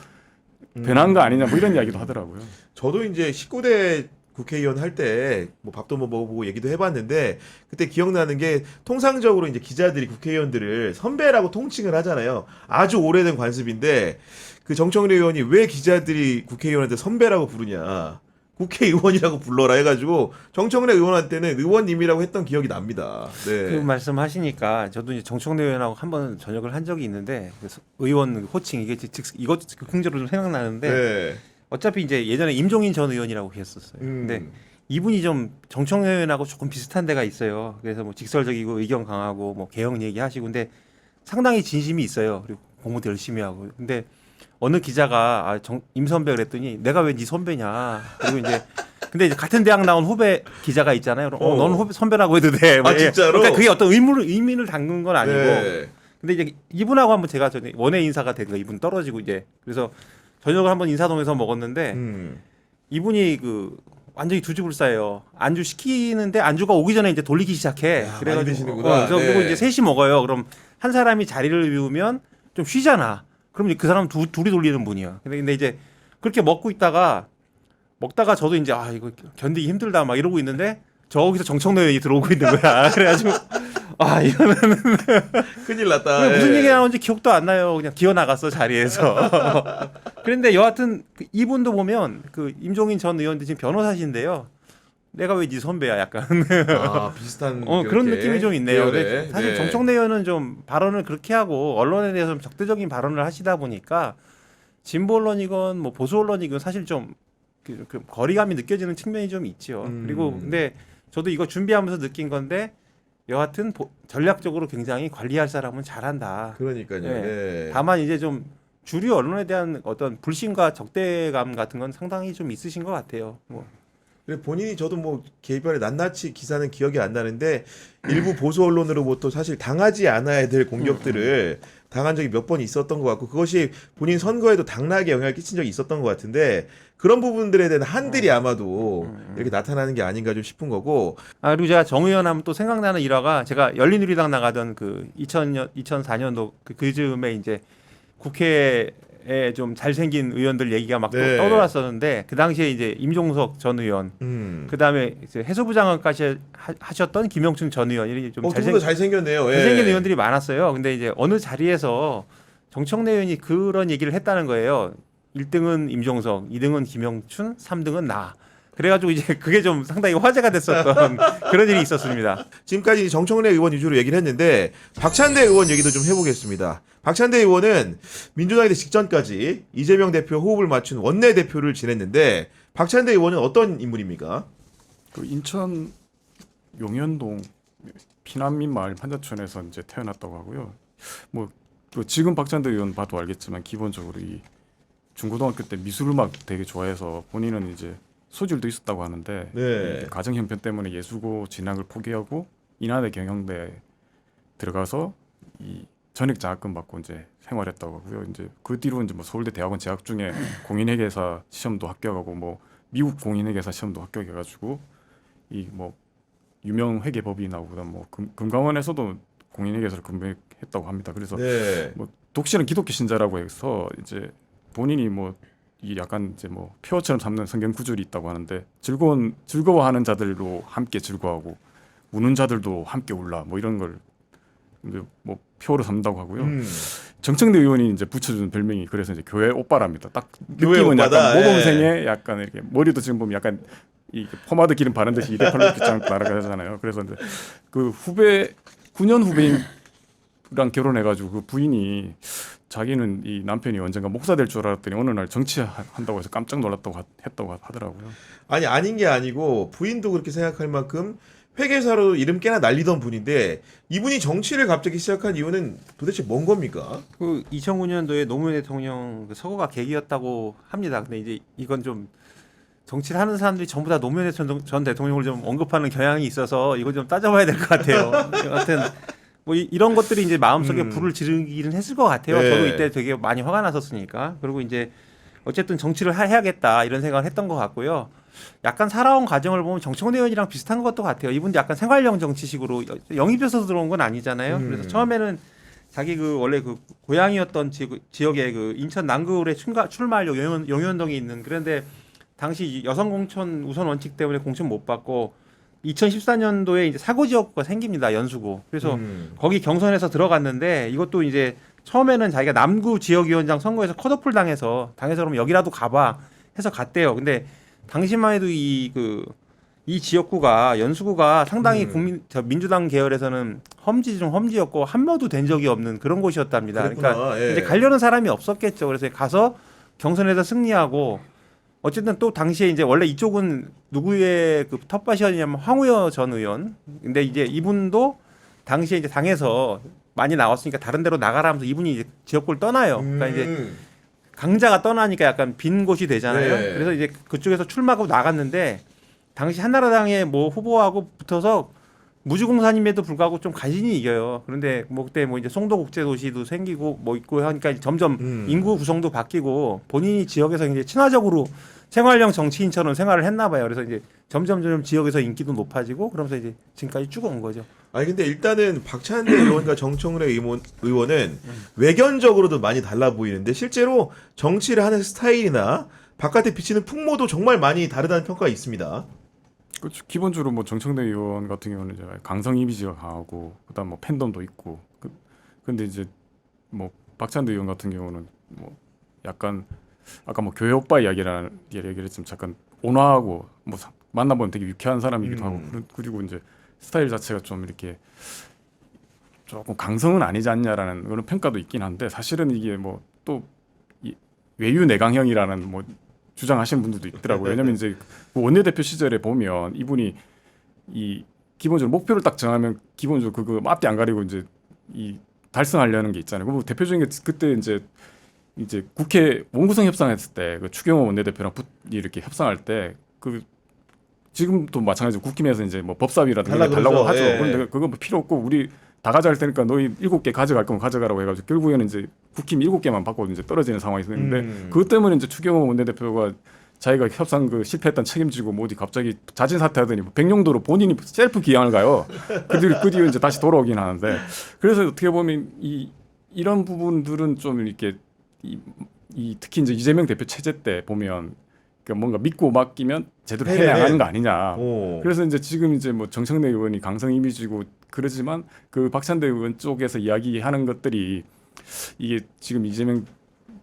변한 거 아니냐 뭐 이런 이야기도 하더라고요. 저도 이제 19대 국회의원 할 때 뭐 밥도 뭐 먹어보고 얘기도 해봤는데 그때 기억나는 게 통상적으로 이제 기자들이 국회의원들을 선배라고 통칭을 하잖아요. 아주 오래된 관습인데 그 정청래 의원이 왜 기자들이 국회의원한테 선배라고 부르냐. 국회의원이라고 불러라 해가지고 정청래 의원한테는 의원님이라고 했던 기억이 납니다. 네. 그 말씀하시니까 저도 이제 정청래 의원하고 한번 저녁을 한 적이 있는데 그래서 의원 호칭 이것도 궁제로 좀 생각나는데 네. 어차피 이제 예전에 임종인 전 의원이라고 했었어요. 근데 이분이 좀 정청래 의원하고 조금 비슷한 데가 있어요. 그래서 뭐 직설적이고 의견 강하고 뭐 개혁 얘기하시고 근데 상당히 진심이 있어요. 그리고 공부도 열심히 하고 근데 어느 기자가 임 선배 그랬더니 내가 왜 네 선배냐. 그리고 이제 근데 이제 같은 대학 나온 후배 기자가 있잖아요. 너는 후배 선배라고 해도 돼. 아, 진짜로? 그러니까 그게 어떤 의미를 담근 건 아니고. 네. 근데 이제 이분하고 한번 제가 전에 원외 인사가 된 거 이분 떨어지고 이제 그래서 저녁을 한번 인사동에서 먹었는데 이분이 그 완전히 두지불사예요. 안주 시키는데 안주가 오기 전에 이제 돌리기 시작해. 야, 많이 드시는구나. 그래서 네. 그리고 이제 셋이 먹어요. 그럼 한 사람이 자리를 비우면 좀 쉬잖아. 그럼 이제 그 사람 둘이 돌리는 분이야. 근데 이제 그렇게 먹다가 저도 이제 이거 견디기 힘들다 막 이러고 있는데 저기서 정청래 의원이 들어오고 있는 거야. 그래가지고 이거는 큰일 났다. 무슨 예. 얘기 나오는지 기억도 안 나요. 그냥 기어 나갔어 자리에서. 그런데 여하튼 이분도 보면 그 임종인 전 의원도 지금 변호사신데요. 내가 왜 네 선배야 약간 비슷한 그런 이렇게 느낌이 좀 있네요. 계열의, 근데 사실 네. 정청래 의원은 좀 발언을 그렇게 하고 언론에 대해서 좀 적대적인 발언을 하시다 보니까 진보 언론이건 뭐 보수 언론이건 사실 좀 그 거리감이 느껴지는 측면이 좀 있죠. 그리고 근데 저도 이거 준비하면서 느낀 건데 여하튼 전략적으로 굉장히 관리할 사람은 잘한다. 그러니까요. 네. 예. 다만 이제 좀 주류 언론에 대한 어떤 불신과 적대감 같은 건 상당히 좀 있으신 것 같아요. 뭐. 그래 본인이 저도 뭐 개별의 낱낱이 기사는 기억이 안 나는데 일부 보수 언론으로부터 사실 당하지 않아야 될 공격들을 당한 적이 몇 번 있었던 것 같고 그것이 본인 선거에도 당락에 영향을 끼친 적이 있었던 것 같은데 그런 부분들에 대한 한들이 아마도 이렇게 나타나는 게 아닌가 좀 싶은 거고. 그리고 제가 정 의원 하면 또 생각나는 일화가 제가 열린우리당 나가던 그 2004년도 그 즈음에 이제 국회에 좀 잘생긴 의원들 얘기가 막 네. 떠돌았었는데 그 당시에 이제 임종석 전 의원 그 다음에 해수부 장관까지 하셨던 김영춘 전 의원 이렇게 좀 두분 다 잘생겼네요. 예. 잘생긴 의원들이 많았어요. 근데 이제 어느 자리에서 정청래 의원이 그런 얘기를 했다는 거예요. 1등은 임종석, 2등은 김영춘, 3등은 나. 그래가지고 이제 그게 좀 상당히 화제가 됐었던 그런 일이 있었습니다. 지금까지 정청래 의원 위주로 얘기를 했는데 박찬대 의원 얘기도 좀 해보겠습니다. 박찬대 의원은 민주당에 대해 직전까지 이재명 대표 호흡을 맞춘 원내 대표를 지냈는데 박찬대 의원은 어떤 인물입니까? 그 인천 용현동 피난민 마을 판자촌에서 이제 태어났다고 하고요. 뭐 그 지금 박찬대 의원 봐도 알겠지만 기본적으로 이 중고등학교 때 미술음악 되게 좋아해서 본인은 이제 소질도 있었다고 하는데 네. 가정 형편 때문에 예술고 진학을 포기하고 인하대 경영대에 들어가서 이 전액 장학금 받고 이제 생활했다고 하고요. 이제 그 뒤로 이제 뭐 서울대 대학원 재학 중에 공인회계사 시험도 합격하고 뭐 미국 공인회계사 시험도 합격해가지고 이 뭐 유명 회계법인하고 그다음 뭐 금감원에서도 공인회계사를 근무했다고 합니다. 그래서 네. 뭐 독실한 기독교 신자라고 해서 이제 본인이 뭐 이 약간 이제 뭐 표어처럼 삼는 성경 구절이 있다고 하는데 즐거워하는 자들도 함께 즐거워하고 우는 자들도 함께 울라 뭐 이런 걸 뭐 표어로 삼는다고 하고요. 정청래 의원이 이제 붙여준 별명이 그래서 이제 교회 오빠랍니다. 딱 교회 느낌은 오빠다. 약간 예. 모범생의 약간 이렇게 머리도 지금 보면 약간 이 포마드 기름 바른 듯이 이래팔로 빗장 날아가잖아요. 그래서 이제 그 9년 후배랑 결혼해가지고 그 부인이 자기는 이 남편이 언젠가 목사 될 줄 알았더니 어느 날 정치한다고 해서 깜짝 놀랐다고 했다고 하더라고요. 아니 아닌 게 아니고 부인도 그렇게 생각할 만큼 회계사로 이름 꽤나 날리던 분인데 이분이 정치를 갑자기 시작한 이유는 도대체 뭔 겁니까? 그 2009년도에 노무현 대통령 그 서거가 계기였다고 합니다. 근데 이제 이건 좀 정치를 하는 사람들이 전부 다 노무현 전 대통령을 좀 언급하는 경향이 있어서 이거 좀 따져봐야 될 것 같아요. 하여튼 뭐 이런 것들이 이제 마음속에 불을 지르기는 했을 것 같아요. 네. 저도 이때 되게 많이 화가 났었으니까. 그리고 이제 어쨌든 정치를 해야겠다 이런 생각을 했던 것 같고요. 약간 살아온 과정을 보면 정청래 의원이랑 비슷한 것도 같아요. 이분도 약간 생활형 정치식으로 영입해서 들어온 건 아니잖아요. 그래서 처음에는 자기 그 원래 그 고향이었던 지역에 그 인천 남구에 출마하려고 용현동에 있는 그런데 당시 여성 공천 우선 원칙 때문에 공천 못 받고 2014년도에 이제 사고 지역구가 생깁니다. 연수구. 그래서 거기 경선에서 들어갔는데 이것도 이제 처음에는 자기가 남구 지역위원장 선거에서 컷오프를 당해서 그러면 여기라도 가봐 해서 갔대요. 근데 당시만 해도 이 지역구가 연수구가 상당히 민주당 계열에서는 험지 중 험지였고 한 번도 된 적이 없는 그런 곳이었답니다. 그랬구나. 그러니까 예. 이제 가려는 사람이 없었겠죠. 그래서 가서 경선에서 승리하고 어쨌든 또 당시에 이제 원래 이쪽은 누구의 그 텃밭이었냐면 황우여 전 의원. 근데 이제 이분도 당시에 이제 당에서 많이 나왔으니까 다른 데로 나가라 하면서 이분이 이제 지역구를 떠나요. 그러니까 이제 강자가 떠나니까 약간 빈 곳이 되잖아요. 네. 그래서 이제 그쪽에서 출마하고 나갔는데 당시 한나라당의 뭐 후보하고 붙어서 무주공산임에도 불구하고 좀 간신히 이겨요. 그런데 뭐 그때 뭐 이제 송도국제도시도 생기고 뭐 있고 하니까 점점 인구 구성도 바뀌고 본인이 지역에서 이제 친화적으로 생활형 정치인처럼 생활을 했나 봐요. 그래서 이제 점점 지역에서 인기도 높아지고 그러면서 이제 지금까지 쭉 온 거죠. 아니 근데 일단은 박찬대 의원과 정청래 의원은 외견적으로도 많이 달라 보이는데 실제로 정치를 하는 스타일이나 바깥에 비치는 풍모도 정말 많이 다르다는 평가가 있습니다. 그렇죠. 기본적으로 뭐 정청래 의원 같은 경우는 이제 강성 이미지가 강하고 그다음 뭐 팬덤도 있고 근데 이제 뭐 박찬대 의원 같은 경우는 뭐 약간 아까 뭐 교회 오빠 이야기를 했지만 잠깐 온화하고 뭐 만나보면 되게 유쾌한 사람이기도 하고 그리고 이제 스타일 자체가 좀 이렇게 조금 강성은 아니지 않냐라는 그런 평가도 있긴 한데 사실은 이게 뭐 또 외유 내강형이라는 뭐 주장하시는 분들도 있더라고요. 왜냐면 이제 그 원내대표 시절에 보면 이분이 이 기본적으로 목표를 딱 정하면 기본적으로 그거 앞뒤 안 가리고 이제 이 달성하려는 게 있잖아요. 그 대표적인 게 그때 이제 국회 원구성 협상했을 때 그 추경호 원내대표랑 이렇게 협상할 때 그 지금도 마찬가지로 국힘에서 이제 뭐 법사위라든가 달라고 하죠. 예. 그런데 그건 뭐 필요 없고 우리 다 가져갈 테니까 너희 7개 가져갈 거면 가져가라고 해가지고 결국에는 이제 국힘 7개만 받고 이제 떨어지는 상황이 있었는데 그것 때문에 이제 추경호 원내대표가 자기가 협상 그 실패했던 책임지고 뭐 어디 갑자기 자진 사퇴하더니 뭐 백령도로 본인이 셀프 기양을 가요. 그 뒤로 이제 다시 돌아오긴 하는데 그래서 어떻게 보면 이런 부분들은 좀 이렇게 특히 이제 이재명 대표 체제 때 보면 그러니까 뭔가 믿고 맡기면 제대로 해내야하는 거 아니냐. 그래서 이제 지금 이제 뭐 정청래 의원이 강성 이미지고 그러지만 그 박찬대 의원 쪽에서 이야기하는 것들이 이게 지금 이재명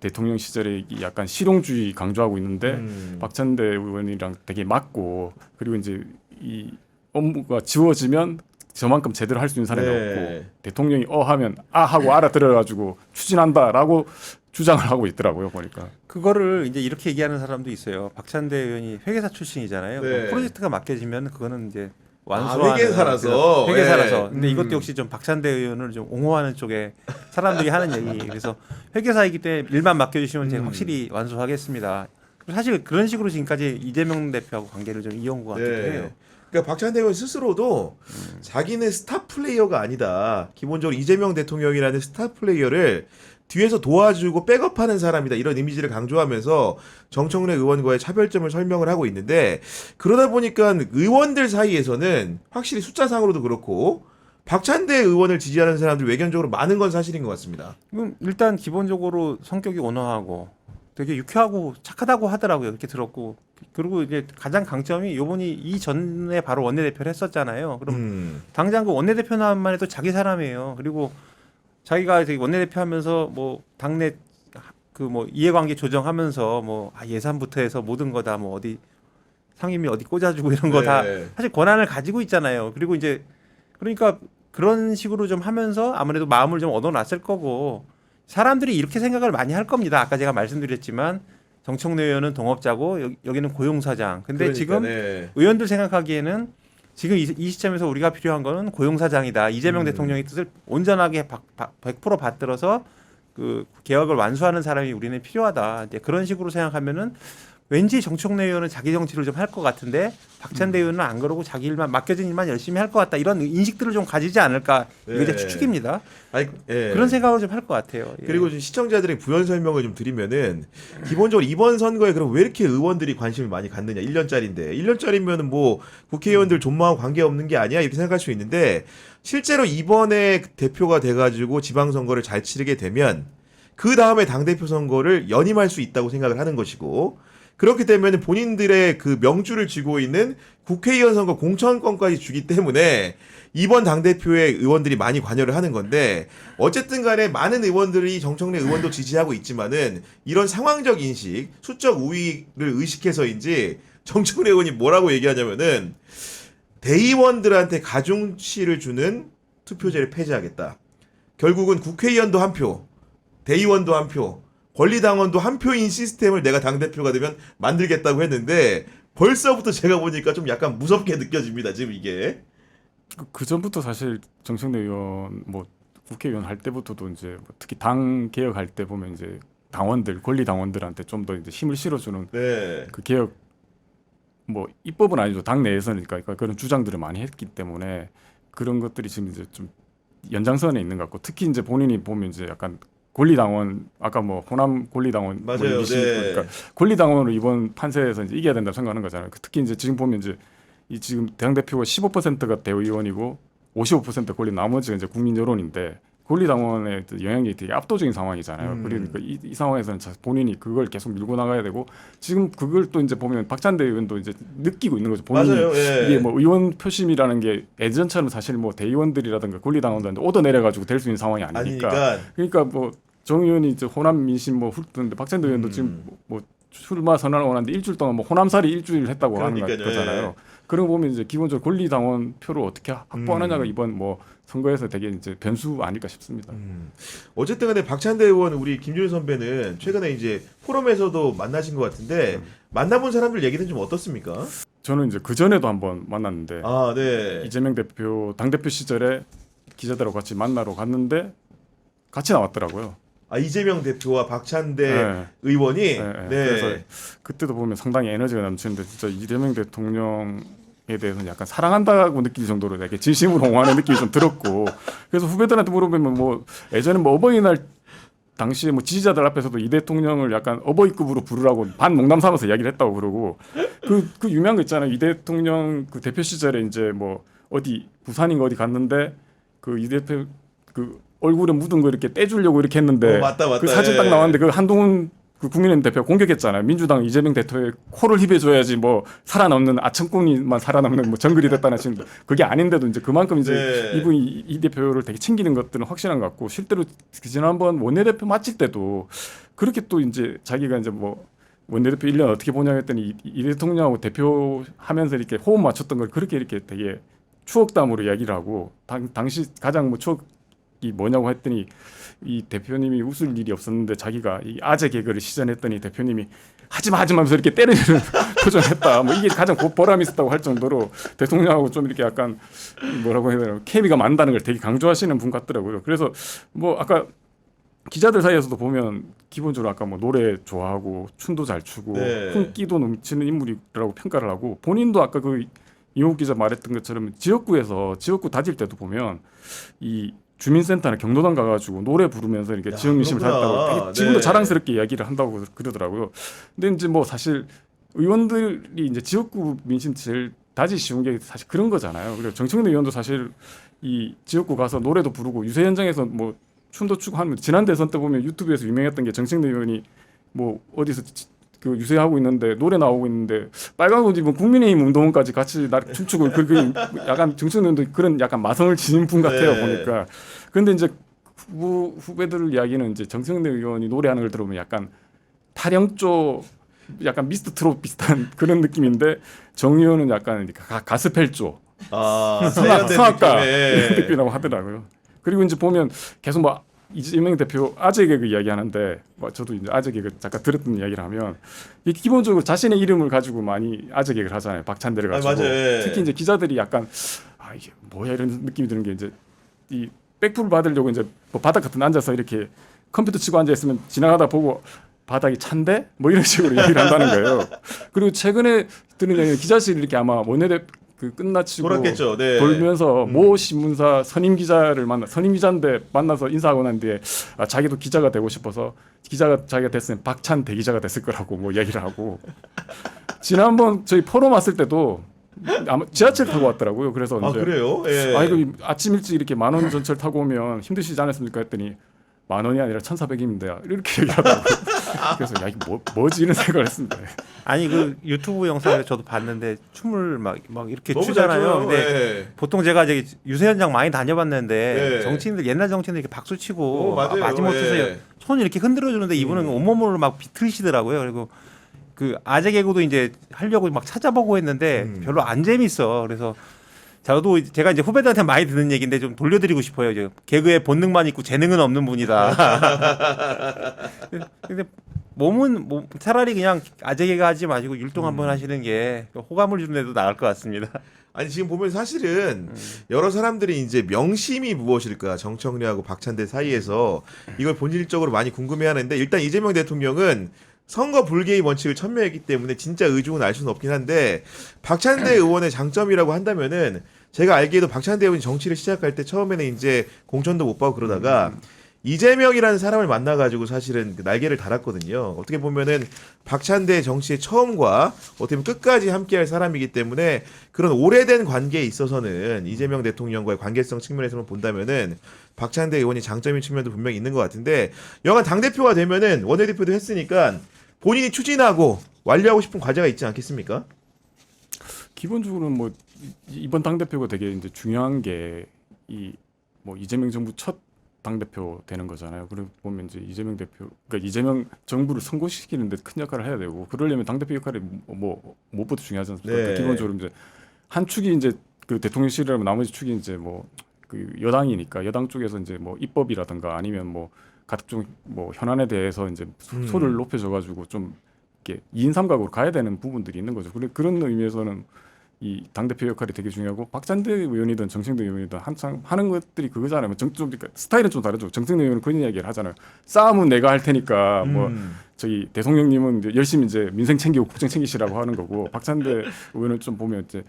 대통령 시절에 약간 실용주의 강조하고 있는데 박찬대 의원이랑 되게 맞고 그리고 이제 이 업무가 지워지면 저만큼 제대로 할 수 있는 사람이 없고 대통령이 하면 하고 알아들어가지고 추진한다라고 주장을 하고 있더라고요 보니까. 그거를 이제 이렇게 얘기하는 사람도 있어요. 박찬대 의원이 회계사 출신이잖아요. 네. 프로젝트가 맡겨지면 그거는 이제 완수하는 회계사라서. 회계사라서. 근데 이것도 역시 좀 박찬대 의원을 좀 옹호하는 쪽에 사람들이 하는 얘기. 그래서 회계사이기 때문에 일만 맡겨주시면 제가 확실히 완수하겠습니다. 사실 그런 식으로 지금까지 이재명 대표하고 관계를 좀 이어온 것 같기도 해요. 그러니까 박찬대 의원 스스로도 자기는 스타 플레이어가 아니다. 기본적으로 이재명 대통령이라는 스타 플레이어를 뒤에서 도와주고 백업하는 사람이다. 이런 이미지를 강조하면서 정청래 의원과의 차별점을 설명을 하고 있는데 그러다 보니까 의원들 사이에서는 확실히 숫자상으로도 그렇고 박찬대 의원을 지지하는 사람들이 외견적으로 많은 건 사실인 것 같습니다. 일단 기본적으로 성격이 온화하고 되게 유쾌하고 착하다고 하더라고요. 이렇게 들었고 그리고 이제 가장 강점이 요번이 이전에 바로 원내대표를 했었잖아요. 그럼 당장 그 원내대표만 해도 자기 사람이에요. 그리고 자기가 원내대표 하면서 뭐 당내 그 뭐 이해관계 조정하면서 뭐 예산부터 해서 모든 거 다 뭐 어디 상임위 어디 꽂아주고 이런 거 다 사실 권한을 가지고 있잖아요. 그리고 이제 그러니까 그런 식으로 좀 하면서 아무래도 마음을 좀 얻어놨을 거고 사람들이 이렇게 생각을 많이 할 겁니다. 아까 제가 말씀드렸지만 정청래 의원은 동업자고 여기는 고용사장. 근데 그러니까, 지금 의원들 생각하기에는 지금 이 시점에서 우리가 필요한 거는 고용사장이다. 이재명 대통령의 뜻을 온전하게 100% 받들어서 그 개혁을 완수하는 사람이 우리는 필요하다. 이제 그런 식으로 생각하면은 왠지 정청래 의원은 자기 정치를 좀 할 것 같은데 박찬대 의원은 안 그러고 자기 일만 맡겨진 일만 열심히 할 것 같다. 이런 인식들을 좀 가지지 않을까. 이게 제 추측입니다. 그런 생각을 좀 할 것 같아요. 그리고 시청자들의 부연 설명을 좀 드리면은 기본적으로 이번 선거에 그럼 왜 이렇게 의원들이 관심을 많이 갖느냐. 1년짜리인데 1년짜리면은 뭐 국회의원들 존망하고 관계없는 게 아니야 이렇게 생각할 수 있는데 실제로 이번에 대표가 돼가지고 지방선거를 잘 치르게 되면 그 다음에 당대표 선거를 연임할 수 있다고 생각을 하는 것이고 그렇게 되면 본인들의 그 명주를 쥐고 있는 국회의원 선거 공천권까지 주기 때문에 이번 당대표의 의원들이 많이 관여를 하는 건데 어쨌든 간에 많은 의원들이 정청래 의원도 지지하고 있지만은 이런 상황적 인식, 수적 우위를 의식해서인지 정청래 의원이 뭐라고 얘기하냐면은 대의원들한테 가중치를 주는 투표제를 폐지하겠다. 결국은 국회의원도 한 표, 대의원도 한 표, 권리당원도 한 표인 시스템을 내가 당대표가 되면 만들겠다고 했는데 벌써부터 제가 보니까 좀 약간 무섭게 느껴집니다. 지금 이게. 그 전부터 사실 정청래 의원 뭐 국회의원 할 때부터도 이제 뭐 특히 당 개혁할 때 보면 이제 당원들 권리 당원들한테 좀 더 이제 힘을 실어주는 네. 그 개혁 뭐 입법은 아니죠. 당 내에서는 그러니까 그런 주장들을 많이 했기 때문에 그런 것들이 지금 이제 좀 연장선에 있는 것 같고 특히 이제 본인이 보면 이제 약간 권리당원 아까 뭐 호남 권리당원 뭐 맞아요. 네. 그러니까 권리당원으로 이번 판세에서 이제 이겨야 된다고 생각하는 거잖아요. 특히 이제 지금 보면 이제 이 지금 당 대표가 15%가 대의원이고 55% 권리 나머지가 이제 국민 여론인데 권리당원의 영향력이 되게 압도적인 상황이잖아요. 그러니까 이 상황에서는 본인이 그걸 계속 밀고 나가야 되고 지금 그걸 또 이제 보면 박찬대 의원도 이제 느끼고 있는 거죠. 본인이 맞아요. 예. 이게 뭐 의원 표심이라는 게 예전처럼 사실 뭐 대의원들이라든가 권리당원들한테 얻어 내려가지고 될 수 있는 상황이 아니니까. 그러니까 뭐 정 의원이 이제 호남 민심 뭐 훑는데 박찬대 의원도 지금 뭐 출마 선언을 원하는데 일주일 동안 뭐 호남살이 일주일 했다고 하는 거잖아요. 예. 그런 거 보면 이제 기본적으로 권리당원 표를 어떻게 확보하느냐가 이번 뭐 선거에서 되게 이제 변수 아닐까 싶습니다. 어쨌든 간에 박찬대 의원 우리 김준일 선배는 최근에 이제 포럼에서도 만나신 것 같은데 만나본 사람들 얘기는 좀 어떻습니까? 저는 이제 그 전에도 한번 만났는데 아, 네. 이재명 대표 당 대표 시절에 기자들하고 같이 만나러 갔는데 같이 나왔더라고요. 아, 이재명 대표와 박찬대 네. 의원이 네. 네. 그래서 그때도 보면 상당히 에너지가 넘치는데 진짜 이재명 대통령에 대해서는 약간 사랑한다고 느낄 정도로 되게 진심으로 옹호하는 느낌이 좀 들었고 그래서 후배들한테 물어보면 뭐 예전에 뭐 어버이날 당시에 뭐 지지자들 앞에서도 이 대통령을 약간 어버이급으로 부르라고 반 농담 삼아서 이야기를 했다고 그러고 그 유명한 거 있잖아요. 이 대통령 그 대표 시절에 이제 뭐 어디 부산인가 어디 갔는데 그 이 대표 그 얼굴에 묻은 거 이렇게 떼주려고 이렇게 했는데 맞다. 그 사진 딱 예. 나왔는데 그 한동훈 그 국민의힘 대표가 공격했잖아요. 민주당 이재명 대표의 코를 힙해줘야지 뭐 살아남는 아청꾼이만 살아남는 뭐 정글이 됐다는 식으로 그게 아닌데도 이제 그만큼 이제 네. 이분이 이 대표를 되게 챙기는 것들은 확실한 것 같고 실제로 지난번 원내대표 마칠 때도 그렇게 또 이제 자기가 이제 뭐 원내대표 1년 어떻게 보냐 했더니 이 대통령하고 대표하면서 이렇게 호흡 맞췄던 걸 그렇게 이렇게 되게 추억담으로 이야기를 하고 당시 가장 뭐 추억이 뭐냐고 했더니 이 대표님이 웃을 일이 없었는데 자기가 이 아재 개그를 시전했더니 대표님이 하지마 하면서 이렇게 때리는 표정했다. 뭐 이게 가장 보람이 있었다고 할 정도로 대통령하고 좀 이렇게 약간 뭐라고 해야 되나 케미가 맞는다는 걸 되게 강조하시는 분 같더라고요. 그래서 뭐 아까 기자들 사이에서도 보면 기본적으로 아까 뭐 노래 좋아하고 춤도 잘 추고 네. 흥기도 넘치는 인물이라고 평가를 하고 본인도 아까 그 이용욱 기자 말했던 것처럼 지역구 다질 때도 보면 이 주민센터나 경로당 가가지고 노래 부르면서 이렇게 지역 민심을 그렇구나. 살렸다고 되게 지금도 네. 자랑스럽게 이야기를 한다고 그러더라고요. 근데 이제 뭐 사실 의원들이 이제 지역구 민심 제일 다지 쉬운 게 사실 그런 거잖아요. 그리고 정청래 의원도 사실 이 지역구 가서 노래도 부르고 유세 현장에서 뭐 춤도 추고 하는 지난 대선 때 보면 유튜브에서 유명했던 게 정청래 의원이 뭐 어디서 그 유세하고 있는데 노래 나오고 있는데 빨간 옷 입은 국민의힘 운동원까지 같이 춤추고 그 약간 정청래 의원도 그런 약간 마성을 지닌 분 같아요. 네. 보니까. 그런데 이제 후배들 이야기는 이제 정청래 의원이 노래하는 걸 들으면 약간 타령조 약간 미스터 트롯 비슷한 그런 느낌인데 정 의원은 약간 가스펠조 성악가 이런 느낌이라고 하더라고요. 그리고 이제 보면 계속 뭐 이재명 대표 아재 개그 이야기하는데 뭐 저도 이제 아재 개그 잠깐 들었던 이야기를 하면 기본적으로 자신의 이름을 가지고 많이 아재 개그를 하잖아요. 박찬대를 가지고 맞아요. 특히 이제 기자들이 약간 아 이게 뭐야 이런 느낌이 드는 게 이제 이 백프를 받으려고 이제 뭐 바닥 같은 데 앉아서 이렇게 컴퓨터 치고 앉아 있으면 지나가다 보고 바닥이 찬데 뭐 이런 식으로 얘기를 한다는 거예요. 그리고 최근에 들은 얘기는 기자실이 이렇게 아마 원내대 그 끝나치고 돌았겠죠. 네. 돌면서 모 신문사 선임 기자를 선임 기자인데 만나서 인사하고 난 뒤에 아, 자기도 기자가 되고 싶어서 기자가 자기가 됐으면 박찬 대기자가 됐을 거라고 뭐 얘기를 하고 지난번 저희 포럼 왔을 때도 아마 지하철 타고 왔더라고요. 그래서 아, 이제 그래요? 예. 아 이거 아침 일찍 이렇게 10,000원 전철 타고 오면 힘드시지 않았습니까 했더니 10,000원이 아니라 1,400원입니다. 이렇게 얘기하더라고요. 그래서 야 이거 뭐지 이런 생각을 했습니다. 아니 그 유튜브 영상을 저도 봤는데 춤을 막 이렇게 너무 잘 추잖아요. 춰요. 근데 예. 보통 제가 저기 유세 현장 많이 다녀봤는데 네. 정치인들 옛날 정치인들 이렇게 박수 치고 맞아요. 마지못해서 예. 손 이렇게 흔들어 주는데 이분은 온몸으로 막 비틀시더라고요. 그리고 그 아재 개그도 이제 하려고 막 찾아보고 했는데 별로 안 재밌어. 그래서 저도 제가 이제 후배들한테 많이 듣는 얘기인데 좀 돌려드리고 싶어요. 이제 개그에 본능만 있고 재능은 없는 분이다. 근데 몸은 차라리 그냥 아재개가 하지 마시고 율동 한번 하시는 게 호감을 주는 데도 나을 것 같습니다. 아니 지금 보면 사실은 여러 사람들이 이제 명심이 무엇일까 정청래하고 박찬대 사이에서 이걸 본질적으로 많이 궁금해하는데 일단 이재명 대통령은 선거 불개입 원칙을 천명했기 때문에 진짜 의중은 알 수는 없긴 한데 박찬대 의원의 장점이라고 한다면은 제가 알기에도 박찬대 의원이 정치를 시작할 때 처음에는 이제 공천도 못 받고 그러다가 이재명이라는 사람을 만나가지고 사실은 그 날개를 달았거든요. 어떻게 보면은 박찬대 정치의 처음과 어떻게 보면 끝까지 함께할 사람이기 때문에 그런 오래된 관계에 있어서는 이재명 대통령과의 관계성 측면에서만 본다면은 박찬대 의원이 장점인 측면도 분명히 있는 것 같은데 여간 당대표가 되면은 원내대표도 했으니까 본인이 추진하고 완료하고 싶은 과제가 있지 않겠습니까? 기본적으로는 뭐 이번 당 대표가 되게 이제 중요한 게 이 뭐 이재명 정부 첫 당 대표 되는 거잖아요. 그리고 보면 이제 이재명 대표, 그러니까 이재명 정부를 성공시키는데 큰 역할을 해야 되고 그러려면 당 대표 역할이 뭐 무엇보다 중요하지 않습니까? 네. 그러니까 기본적으로 이제 한 축이 이제 그 대통령실이라면 나머지 축이 이제 뭐 그 여당이니까 여당 쪽에서 이제 뭐 입법이라든가 아니면 뭐 각종 뭐 현안에 대해서 이제 소를 높여줘가지고 좀 이렇게 2인 3각으로 가야 되는 부분들이 있는 거죠. 그런 의미에서는 이 당대표 역할이 되게 중요하고 박찬대 의원이든 정청래 의원이든 한창 하는 것들이 그거잖아요. 좀 그러니까 스타일은 좀 다르죠. 정청래 의원은 그런 이야기를 하잖아요. 싸움은 내가 할 테니까 뭐 저기 대통령님은 이제 열심히 이제 민생 챙기고 국정 챙기시라고 하는 거고 박찬대 의원은 좀 보면 이제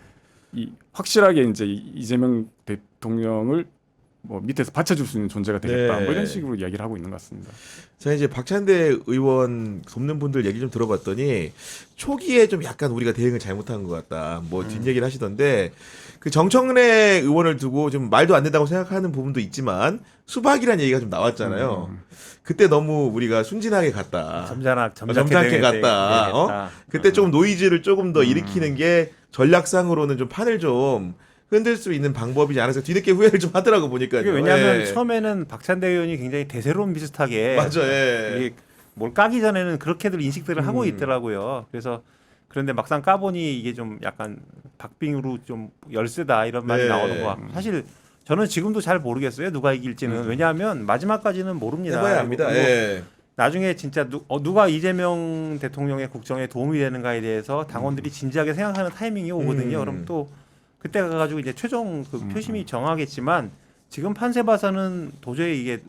이 확실하게 이제 이재명 대통령을 뭐 밑에서 받쳐줄 수 있는 존재가 되겠다. 네. 뭐 이런 식으로 이야기를 하고 있는 것 같습니다. 제가 이제 박찬대 의원 돕는 분들 얘기 좀 들어봤더니 초기에 좀 약간 우리가 대응을 잘못한 것 같다. 뭐 뒷얘기를 하시던데 그 정청래 의원을 두고 좀 말도 안 된다고 생각하는 부분도 있지만 수박이라는 얘기가 좀 나왔잖아요. 그때 너무 우리가 순진하게 갔다. 점잖게 갔다. 어? 그때 조금 노이즈를 조금 더 일으키는 게 전략상으로는 좀 판을 좀 흔들 수 있는 방법이지 않아서 뒤늦게 후회를 좀 하더라고 보니까요. 왜냐하면 예. 처음에는 박찬대 의원이 굉장히 대세론 비슷하게 맞아, 예. 이게 뭘 까기 전에는 그렇게들 인식들을 하고 있더라고요. 그래서 그런데 막상 까보니 이게 좀 약간 박빙으로 좀 열세다 이런 말이 네. 나오는 것 같고 사실 저는 지금도 잘 모르겠어요 누가 이길지는. 왜냐하면 마지막까지는 모릅니다. 해봐야 합니다. 그리고 예. 나중에 진짜 누가 이재명 대통령의 국정에 도움이 되는가에 대해서 당원들이 진지하게 생각하는 타이밍이 오거든요. 그럼 또 그때 가가지고 이제 최종 그 표심이 정하겠지만 지금 판세 봐서는 도저히 이게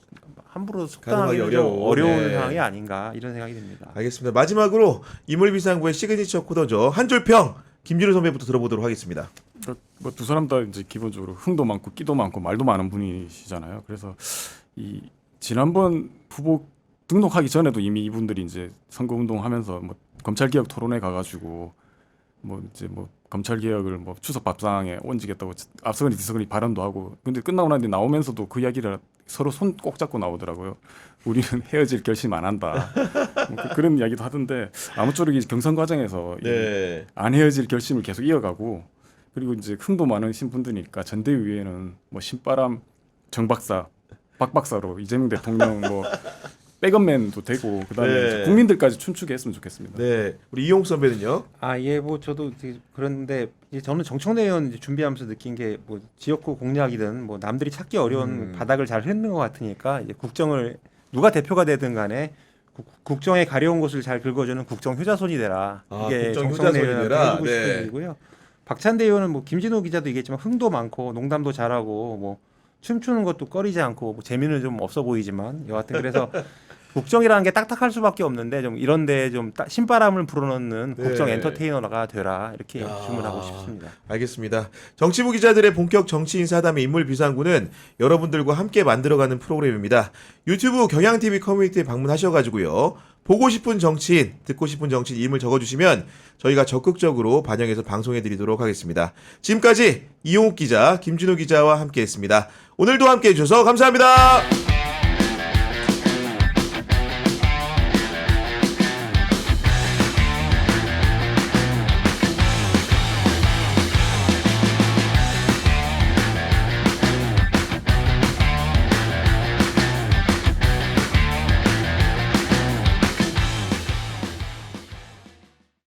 함부로 가능하기 속당하기 좀 어려운 네. 상황이 아닌가 이런 생각이 듭니다. 알겠습니다. 마지막으로 인물비상구의 시그니처 코너죠. 한 줄 평 김준우 선배부터 들어보도록 하겠습니다. 뭐 두 사람 다 이제 기본적으로 흥도 많고 끼도 많고 말도 많은 분이시잖아요. 그래서 이 지난번 후보 등록하기 전에도 이미 이분들이 이제 선거 운동하면서 뭐 검찰 개혁 토론회 가가지고 뭐 이제 뭐 검찰 개혁을 뭐 추석 밥상에 얹겠다고 앞서거니 뒤서거니 발언도 하고 근데 끝나고 난 뒤 나오면서도 그 이야기를 서로 손 꼭 잡고 나오더라고요. 우리는 헤어질 결심 안 한다. 뭐 그런 이야기도 하던데 아무쪼록 이 경선 과정에서 네. 안 헤어질 결심을 계속 이어가고 그리고 이제 흥도 많으신 분들이니까 전대위에는 뭐 신바람 정박사 박박사로 이재명 대통령 뭐 백업맨도 되고 그다음에 네. 이제 국민들까지 춤추게 했으면 좋겠습니다. 네. 우리 이용욱 선배는요? 예, 뭐 저도 되게 그런데 이제 저는 정청래 의원 이제 준비하면서 느낀 게 뭐 지역구 공략이든 뭐 남들이 찾기 어려운 바닥을 잘 했는 것 같으니까 이제 국정을 누가 대표가 되든 간에 국정에 가려운 곳을 잘 긁어주는 국정 효자손이 되라. 이게 국정 정청래 효자손이 의원한테 되라. 해주고 싶은 네. 얘기고요. 박찬대 의원은 뭐 김진호 기자도 얘기했지만 흥도 많고 농담도 잘하고 뭐 춤추는 것도 꺼리지 않고 뭐 재미는 좀 없어 보이지만 여하튼 그래서 국정이라는 게 딱딱할 수밖에 없는데 좀 이런데 좀 신바람을 불어넣는 네. 국정 엔터테이너가 되라 이렇게 주문하고 싶습니다. 알겠습니다. 정치부 기자들의 본격 정치인 사담의 인물 비상구는 여러분들과 함께 만들어가는 프로그램입니다. 유튜브 경향TV 커뮤니티에 방문하셔가지고요. 보고 싶은 정치인, 듣고 싶은 정치인 이름을 적어주시면 저희가 적극적으로 반영해서 방송해드리도록 하겠습니다. 지금까지 이용욱 기자, 김진우 기자와 함께했습니다. 오늘도 함께해 주셔서 감사합니다.